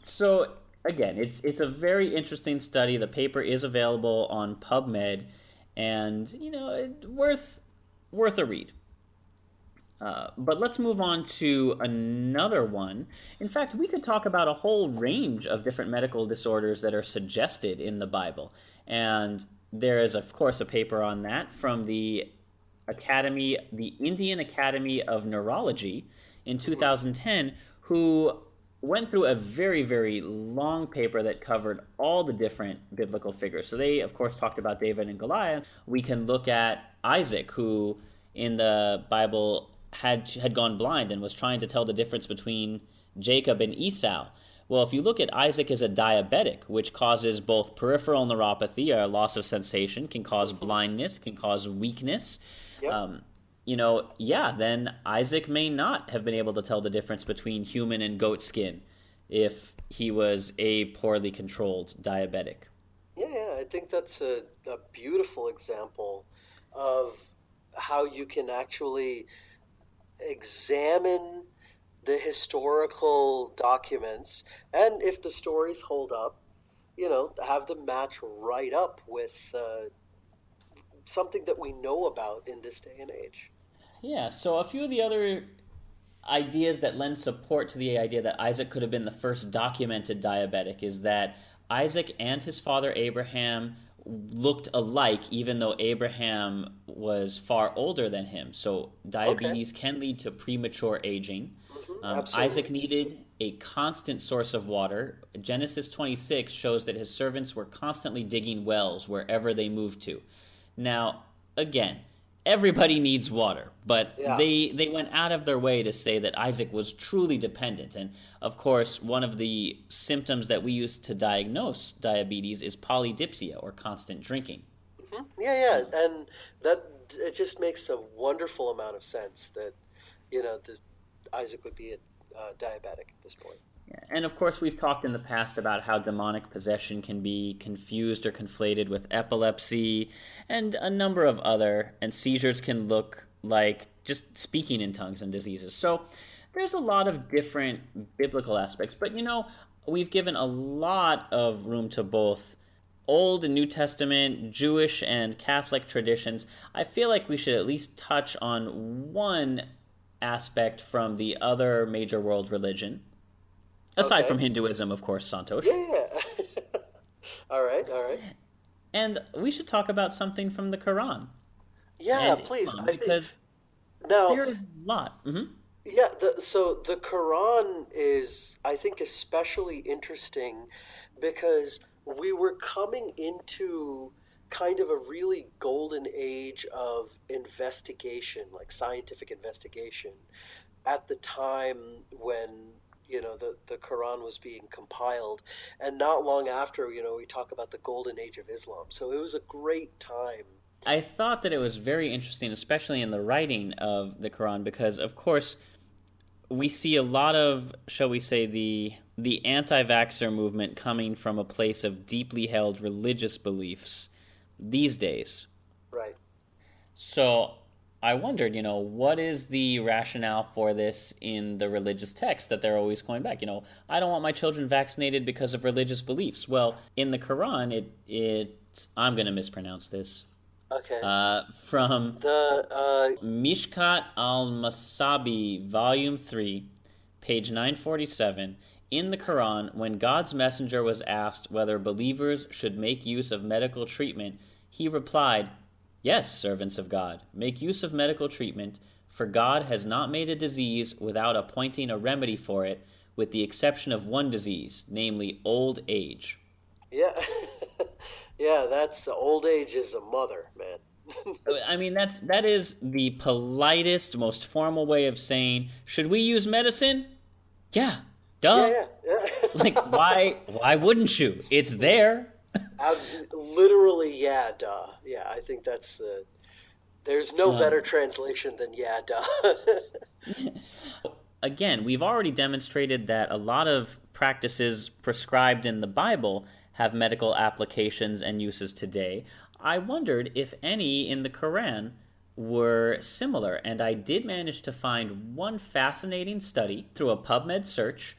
So again, it's a very interesting study. The paper is available on PubMed, and worth a read. But let's move on to another one. In fact, we could talk about a whole range of different medical disorders that are suggested in the Bible. And there is, of course, a paper on that from the Indian Academy of Neurology in 2010, who went through a very, very long paper that covered all the different biblical figures. So they, of course, talked about David and Goliath. We can look at Isaac, who in the Bible had gone blind and was trying to tell the difference between Jacob and Esau. Well, if you look at Isaac as a diabetic, which causes both peripheral neuropathy, or loss of sensation, can cause blindness, can cause weakness, Yep. Then Isaac may not have been able to tell the difference between human and goat skin if he was a poorly controlled diabetic. Yeah, I think that's a beautiful example of how you can actually examine the historical documents, and if the stories hold up, have them match right up with something that we know about in this day and age. Yeah, so a few of the other ideas that lend support to the idea that Isaac could have been the first documented diabetic is that Isaac and his father Abraham looked alike, even though Abraham was far older than him. So diabetes can lead to premature aging. Isaac needed a constant source of water. Genesis 26 shows that his servants were constantly digging wells wherever they moved to. Now, again, everybody needs water, but they went out of their way to say that Isaac was truly dependent. And of course, one of the symptoms that we use to diagnose diabetes is polydipsia, or constant drinking. Mm-hmm. Yeah, and that it just makes a wonderful amount of sense that Isaac would be a diabetic at this point. Yeah. And of course, we've talked in the past about how demonic possession can be confused or conflated with epilepsy and a number of other, and seizures can look like just speaking in tongues and diseases. So there's a lot of different biblical aspects, but we've given a lot of room to both Old and New Testament, Jewish and Catholic traditions. I feel like we should at least touch on one aspect from the other major world religion. Aside from Hinduism, of course, Santhosh. Yeah. All right. And we should talk about something from the Quran. Yeah, please. Because now there is a lot. Mm-hmm. Yeah, so the Quran is, I think, especially interesting because we were coming into kind of a really golden age of investigation, like scientific investigation, at the time when the Quran was being compiled, and not long after, we talk about the golden age of Islam. So it was a great time. I thought that it was very interesting, especially in the writing of the Quran, because of course we see a lot of, shall we say, the anti-vaxxer movement coming from a place of deeply held religious beliefs these days. Right. So I wondered, what is the rationale for this in the religious text that they're always going back? I don't want my children vaccinated because of religious beliefs. Well, in the Quran, I'm going to mispronounce this. Okay. From the Mishkat al-Masabi, Volume 3, page 947, In the Quran, when God's messenger was asked whether believers should make use of medical treatment, he replied, "Yes, servants of God, make use of medical treatment, for God has not made a disease without appointing a remedy for it, with the exception of one disease, namely old age." Yeah. Yeah, that's old age is a mother, man. I mean, that is the politest, most formal way of saying, should we use medicine? Yeah, duh. Yeah, yeah, Like, yeah. why wouldn't you? It's there. Literally, yeah, duh. Yeah, I think that's there's no Um, better translation than yeah, duh. Again, we've already demonstrated that a lot of practices prescribed in the Bible have medical applications and uses today. I wondered if any in the Quran were similar, and I did manage to find one fascinating study through a PubMed search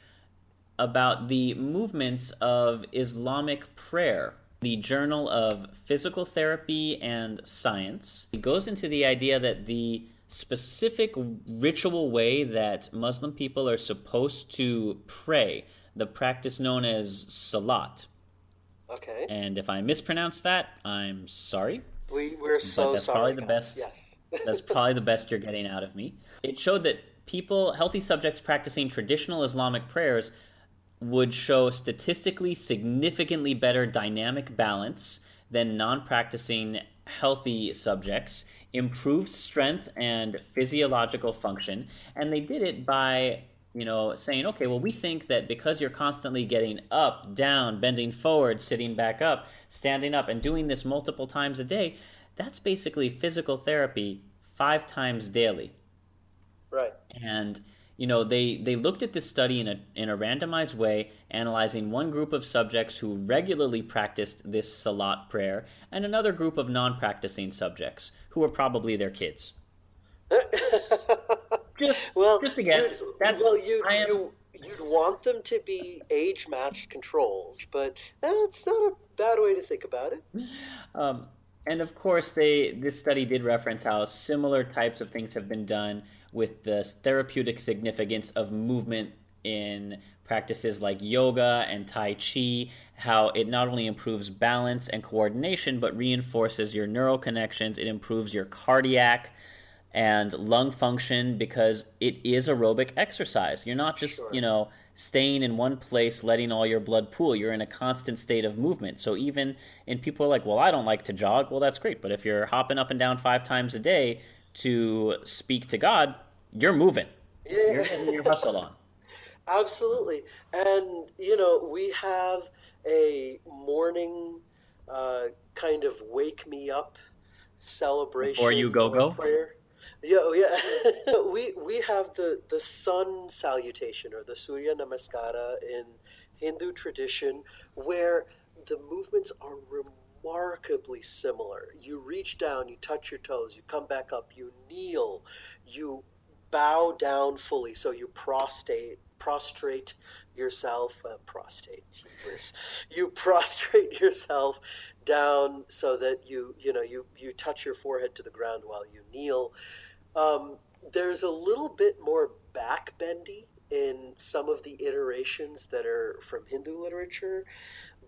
about the movements of Islamic prayer. The Journal of Physical Therapy and Science. It goes into the idea that the specific ritual way that Muslim people are supposed to pray, the practice known as salat. Okay. And if I mispronounce that, I'm sorry, We're but so sorry, guys. Yes. that's probably the best you're getting out of me. It showed that people, healthy subjects practicing traditional Islamic prayers would show statistically significantly better dynamic balance than non-practicing healthy subjects, improved strength and physiological function, and they did it by saying, okay, well, we think that because you're constantly getting up, down, bending forward, sitting back up, standing up, and doing this multiple times a day, that's basically physical therapy 5 times daily. Right. And they looked at this study in a randomized way, analyzing one group of subjects who regularly practiced this salat prayer and another group of non-practicing subjects who were probably their kids. Just Well, just a guess. That's I am you'd want them to be age matched controls, but that's not a bad way to think about it. um, and of course this study did reference how similar types of things have been done with the therapeutic significance of movement in practices like yoga and tai chi, how it not only improves balance and coordination but reinforces your neural connections, it improves your cardiac and lung function because it is aerobic exercise. You're not just, Sure. staying in one place, letting all your blood pool. You're in a constant state of movement. So even and people are like, well, I don't like to jog. Well, that's great. But if you're hopping up and down 5 times a day to speak to God, you're moving. You're Yeah. getting your hustle on. Absolutely. And, we have a morning kind of wake me up Before you celebration go or go. prayer. Yeah, oh, yeah. We have the sun salutation or the Surya Namaskara in Hindu tradition where the movements are remarkably similar. You reach down, you touch your toes, you come back up, you kneel, you bow down fully, so you prostrate yourself, prostate, Hebrews. You prostrate yourself down so that you touch your forehead to the ground while you kneel. um, there's a little bit more backbendy in some of the iterations that are from Hindu literature,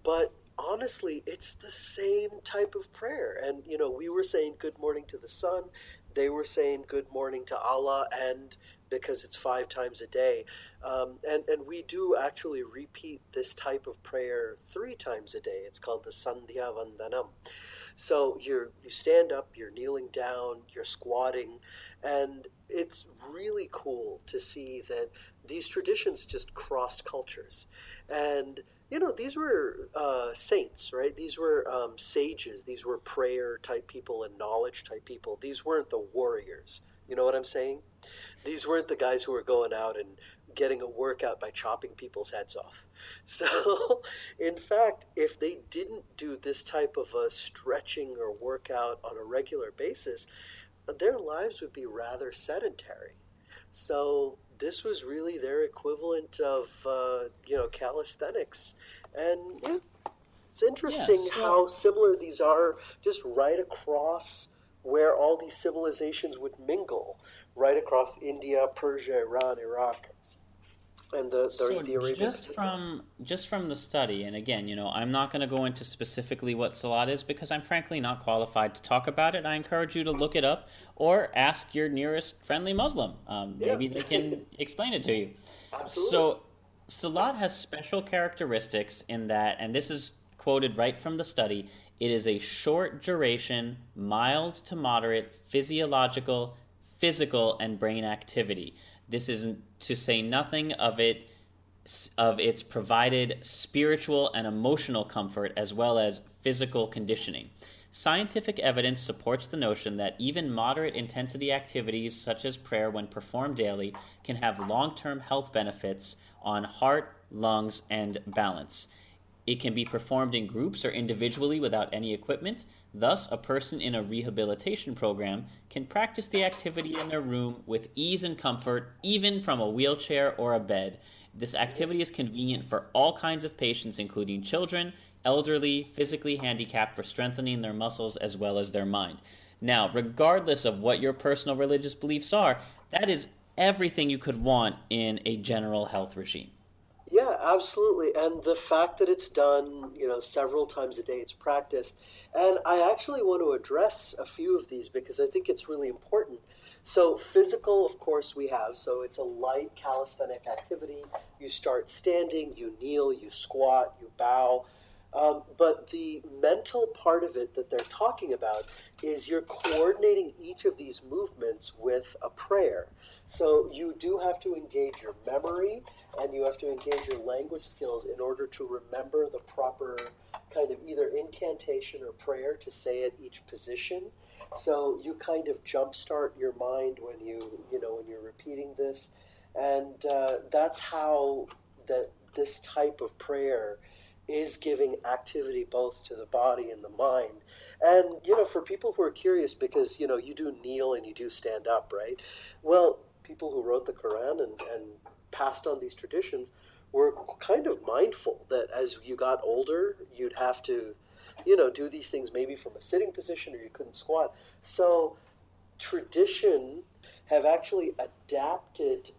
but honestly, it's the same type of prayer. And, we were saying good morning to the sun, they were saying good morning to Allah, and because it's 5 times a day. And we do actually repeat this type of prayer 3 times a day. It's called the Sandhya Vandanam. So you stand up, you're kneeling down, you're squatting, and it's really cool to see that these traditions just crossed cultures. And these were saints, right? These were sages. These were prayer type people and knowledge type people. These weren't the warriors. You know what I'm saying? These weren't the guys who were going out and getting a workout by chopping people's heads off. So, in fact, if they didn't do this type of a stretching or workout on a regular basis, their lives would be rather sedentary. So, this was really their equivalent of, calisthenics. And yeah, it's Yeah, interesting so how similar these are just right across where all these civilizations would mingle, right across India, Persia, Iran, Iraq. and So the Arabian Peninsula. just from the study, and again, I'm not going to go into specifically what salat is because I'm frankly not qualified to talk about it. I encourage you to look it up or ask your nearest friendly Muslim. Yeah, Maybe they can explain it to you. absolutely. So salat has special characteristics in that, and this is quoted right from the study. It is a short duration, mild to moderate physiological, physical, and brain activity. This isn't to say nothing of its provided spiritual and emotional comfort as well as physical conditioning. Scientific evidence supports the notion that even moderate intensity activities such as prayer, when performed daily, can have long term health benefits on heart, lungs, and balance. It can be performed in groups or individually without any equipment. Thus, a person in a rehabilitation program can practice the activity in their room with ease and comfort, even from a wheelchair or a bed. This activity is convenient for all kinds of patients, including children, elderly, physically handicapped, for strengthening their muscles as well as their mind. Now, regardless of what your personal religious beliefs are, that is everything you could want in a general health regime. Yeah, absolutely. And the fact that it's done, several times a day, it's practiced. And I actually want to address a few of these because I think it's really important. So, physical, of course, we have. So, it's a light calisthenic activity. You start standing, you kneel, you squat, you bow. But the mental part of it that they're talking about is you're coordinating each of these movements with a prayer. So you do have to engage your memory and you have to engage your language skills in order to remember the proper kind of either incantation or prayer to say at each position. So you kind of jumpstart your mind when when you're repeating this, and that's how that this type of prayer is giving activity both to the body and the mind. And for people who are curious, because you do kneel and you do stand up, right? Well, people who wrote the Quran and passed on these traditions were kind of mindful that as you got older, you'd have to, do these things maybe from a sitting position or you couldn't squat. So tradition have actually adapted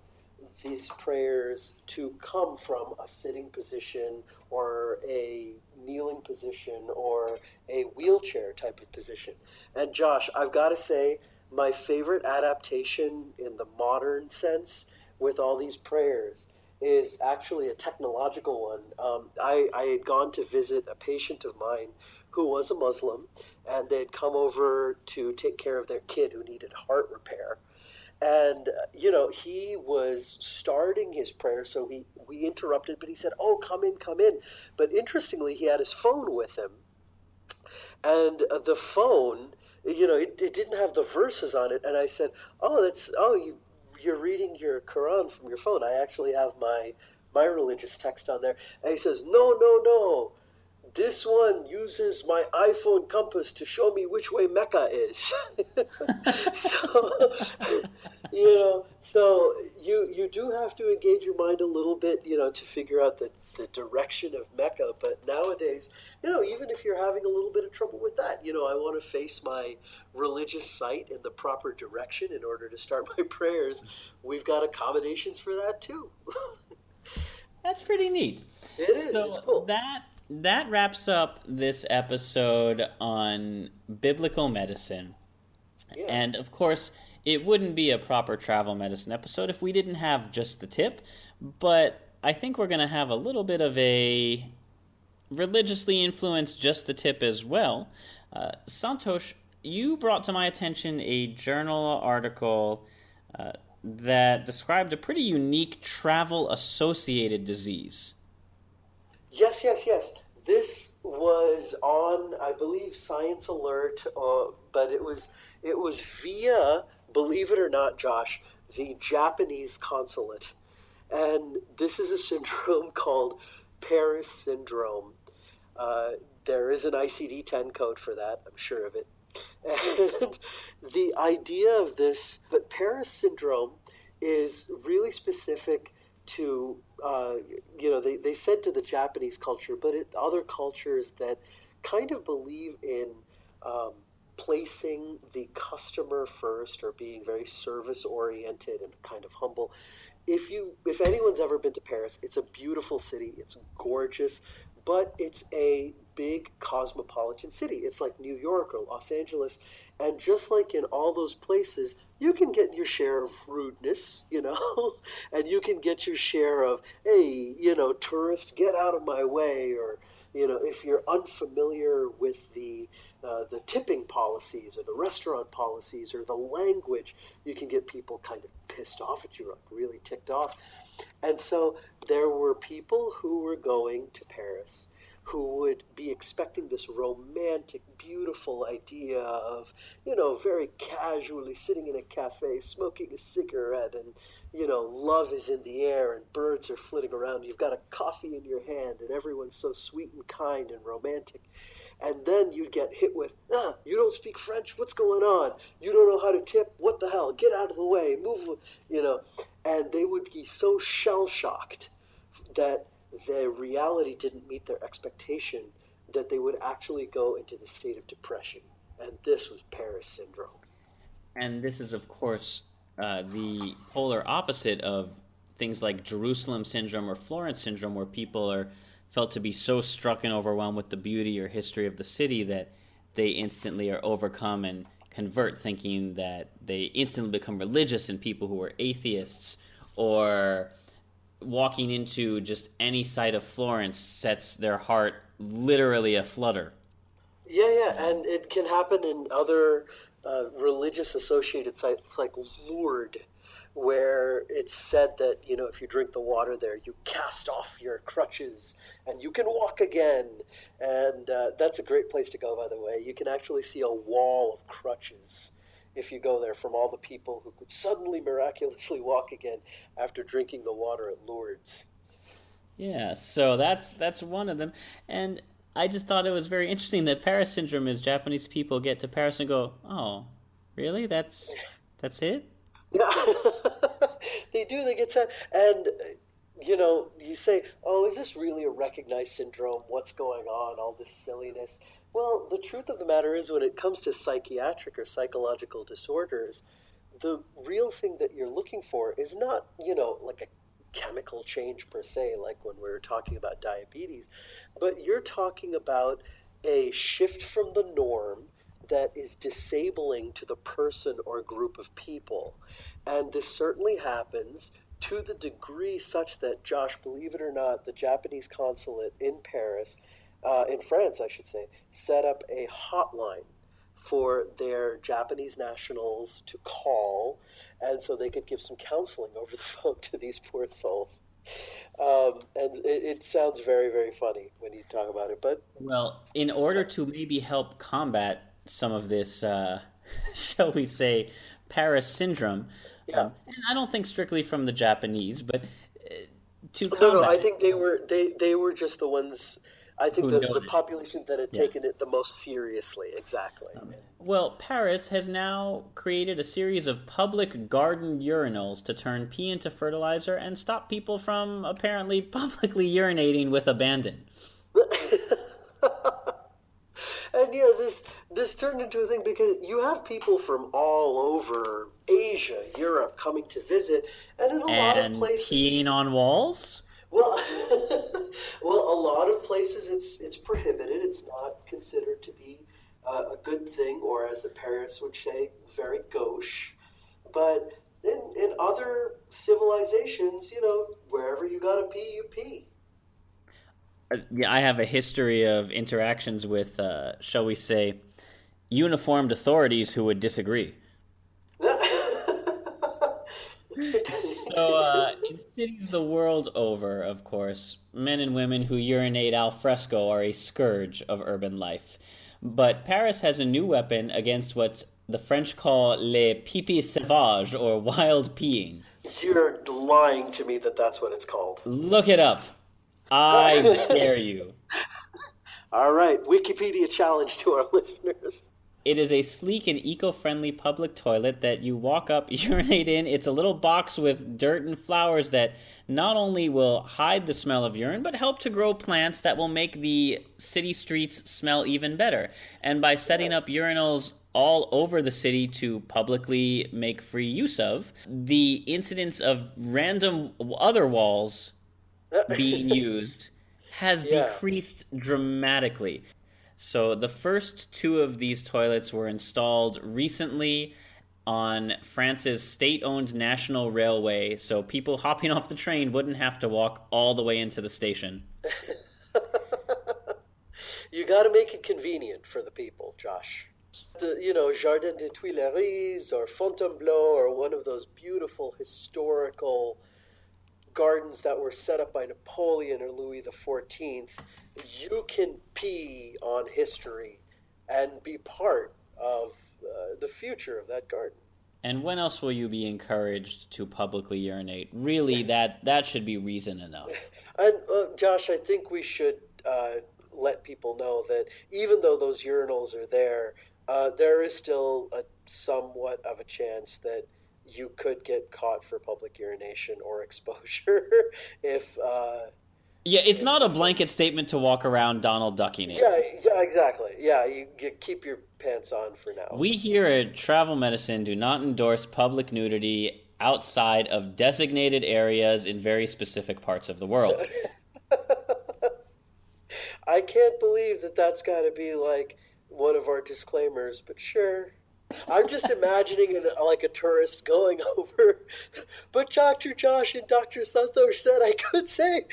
these prayers to come from a sitting position or a kneeling position or a wheelchair type of position. And Josh, I've got to say, my favorite adaptation in the modern sense with all these prayers is actually a technological one. I had gone to visit a patient of mine who was a Muslim, and they'd come over to take care of their kid who needed heart repair. And he was starting his prayer, so we interrupted, but he said, "Oh, come in, come in." But interestingly, he had his phone with him, and the phone, it didn't have the verses on it. And I said, "Oh, you're reading your Quran from your phone. I actually have my religious text on there." And he says, "No, no, no. This one uses my iPhone compass to show me which way Mecca is." so, so you do have to engage your mind a little bit, to figure out the direction of Mecca. But nowadays, even if you're having a little bit of trouble with that, I want to face my religious site in the proper direction in order to start my prayers. We've got accommodations for that too. That's pretty neat. It is. It's So cool. that wraps up this episode on biblical medicine. Yeah. And of course, it wouldn't be a proper travel medicine episode if we didn't have just the tip, but I think we're going to have a little bit of a religiously influenced just the tip as well. Santosh, you brought to my attention a journal article that described a pretty unique travel associated disease. Yes, yes, yes. This was on, I believe, Science Alert, but it was via, believe it or not, Josh, the Japanese consulate, and this is a syndrome called Paris syndrome. Uh, there is an ICD-10 code for that. I'm sure of it. And the idea of this, but Paris syndrome is really specific to, they said to the Japanese culture, but other cultures that kind of believe in um, placing the customer first or being very service oriented and kind of humble if anyone's ever been to Paris, it's a beautiful city. It's gorgeous, but it's a big cosmopolitan city. It's like New York or Los Angeles, and just like in all those places, you can get your share of rudeness, and you can get your share of, hey, tourist, get out of my way, or if you're unfamiliar with the tipping policies or the restaurant policies or the language, you can get people kind of pissed off at you, like really ticked off. And so there were people who were going to Paris who would be expecting this romantic, beautiful idea of, very casually sitting in a cafe, smoking a cigarette, and, love is in the air and birds are flitting around. You've got a coffee in your hand and everyone's so sweet and kind and romantic. And then you'd get hit with, you don't speak French? What's going on? You don't know how to tip? What the hell? Get out of the way. Move, And they would be so shell-shocked that the reality didn't meet their expectation that they would actually go into the state of depression. And this was Paris syndrome. And this is, of course, the polar opposite of things like Jerusalem syndrome or Florence syndrome, where people are felt to be so struck and overwhelmed with the beauty or history of the city that they instantly are overcome and convert, thinking that they instantly become religious, and people who are atheists or walking into just any site of Florence sets their heart literally aflutter. Yeah, and it can happen in other religious associated sites like Lourdes, where it's said that, if you drink the water there, you cast off your crutches and you can walk again. And that's a great place to go, by the way. You can actually see a wall of crutches if you go there, from all the people who could suddenly miraculously walk again after drinking the water at Lourdes. Yeah, so that's one of them. And I just thought it was very interesting that Paris syndrome is Japanese people get to Paris and go, oh, really? That's it? Yeah, they do. They get sad. And, you say, oh, is this really a recognized syndrome? What's going on? All this silliness. Well, the truth of the matter is, when it comes to psychiatric or psychological disorders, the real thing that you're looking for is not, like a chemical change per se, like when we were talking about diabetes, but you're talking about a shift from the norm that is disabling to the person or group of people. And this certainly happens to the degree such that, Josh, believe it or not, the Japanese consulate in Paris, in France, I should say, set up a hotline for their Japanese nationals to call, and so they could give some counseling over the phone to these poor souls. And it sounds very, very funny when you talk about it. But well, in order to maybe help combat some of this, shall we say, Paris syndrome, yeah, and I don't think strictly from the Japanese, but to no, combat I think they were just the ones. I think who the noted. population that had Yeah. taken it the most seriously. Exactly. Well, Paris has now created a series of public garden urinals to turn pee into fertilizer and stop people from apparently publicly urinating with abandon. And yeah, this turned into a thing because you have people from all over Asia, Europe coming to visit, and in a lot of And places, peeing on walls? well, well, a lot of places it's prohibited. It's not considered to be a good thing, or as the Paris would say, very gauche. But in other civilizations, wherever you gotta pee, you pee. Yeah, I have a history of interactions with, shall we say, uniformed authorities who would disagree. So, in cities the world over, of course, men and women who urinate al fresco are a scourge of urban life. But Paris has a new weapon against what the French call les pipis sauvages, or wild peeing. You're lying to me that that's what it's called. Look it up. I dare you. All right, Wikipedia challenge to our listeners. It is a sleek and eco-friendly public toilet that you walk up, urinate in. It's a little box with dirt and flowers that not only will hide the smell of urine, but help to grow plants that will make the city streets smell even better. And by setting up urinals all over the city to publicly make free use of, the incidence of random other walls being used has Yeah. decreased dramatically. So the first two of these toilets were installed recently on France's state-owned national railway, so people hopping off the train wouldn't have to walk all the way into the station. You got to make it convenient for the people, Josh. Jardin des Tuileries or Fontainebleau or one of those beautiful historical gardens that were set up by Napoleon or Louis XIV, you can pee on history and be part of the future of that garden. And when else will you be encouraged to publicly urinate? Really, that should be reason enough. And Josh, I think we should let people know that even though those urinals are there, there is still somewhat of a chance that you could get caught for public urination or exposure if... Yeah, it's not a blanket statement to walk around Donald Ducking it. Yeah, exactly. Yeah, you keep your pants on for now. We here at Travel Medicine do not endorse public nudity outside of designated areas in very specific parts of the world. I can't believe that that's got to be like one of our disclaimers, but sure. I'm just imagining like a tourist going over, but Dr. Josh and Dr. Santhosh said I could say.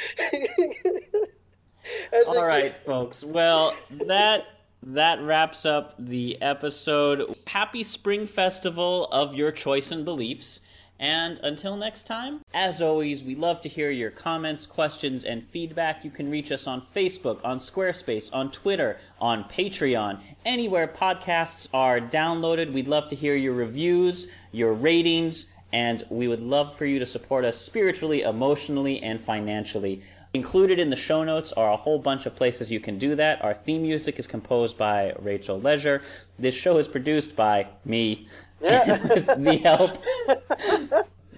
All right, folks. Well, that wraps up the episode. Happy Spring Festival of your choice and beliefs. And until next time, as always, we love to hear your comments, questions, and feedback. You can reach us on Facebook, on Squarespace, on Twitter, on Patreon, anywhere podcasts are downloaded. We'd love to hear your reviews, your ratings, and we would love for you to support us spiritually, emotionally, and financially. Included in the show notes are a whole bunch of places you can do that. Our theme music is composed by Rachel Leisure. This show is produced by me.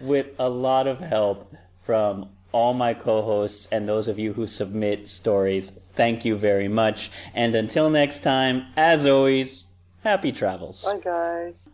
With a lot of help from all my co-hosts and those of you who submit stories. Thank you very much. And until next time, as always, happy travels. Bye, guys.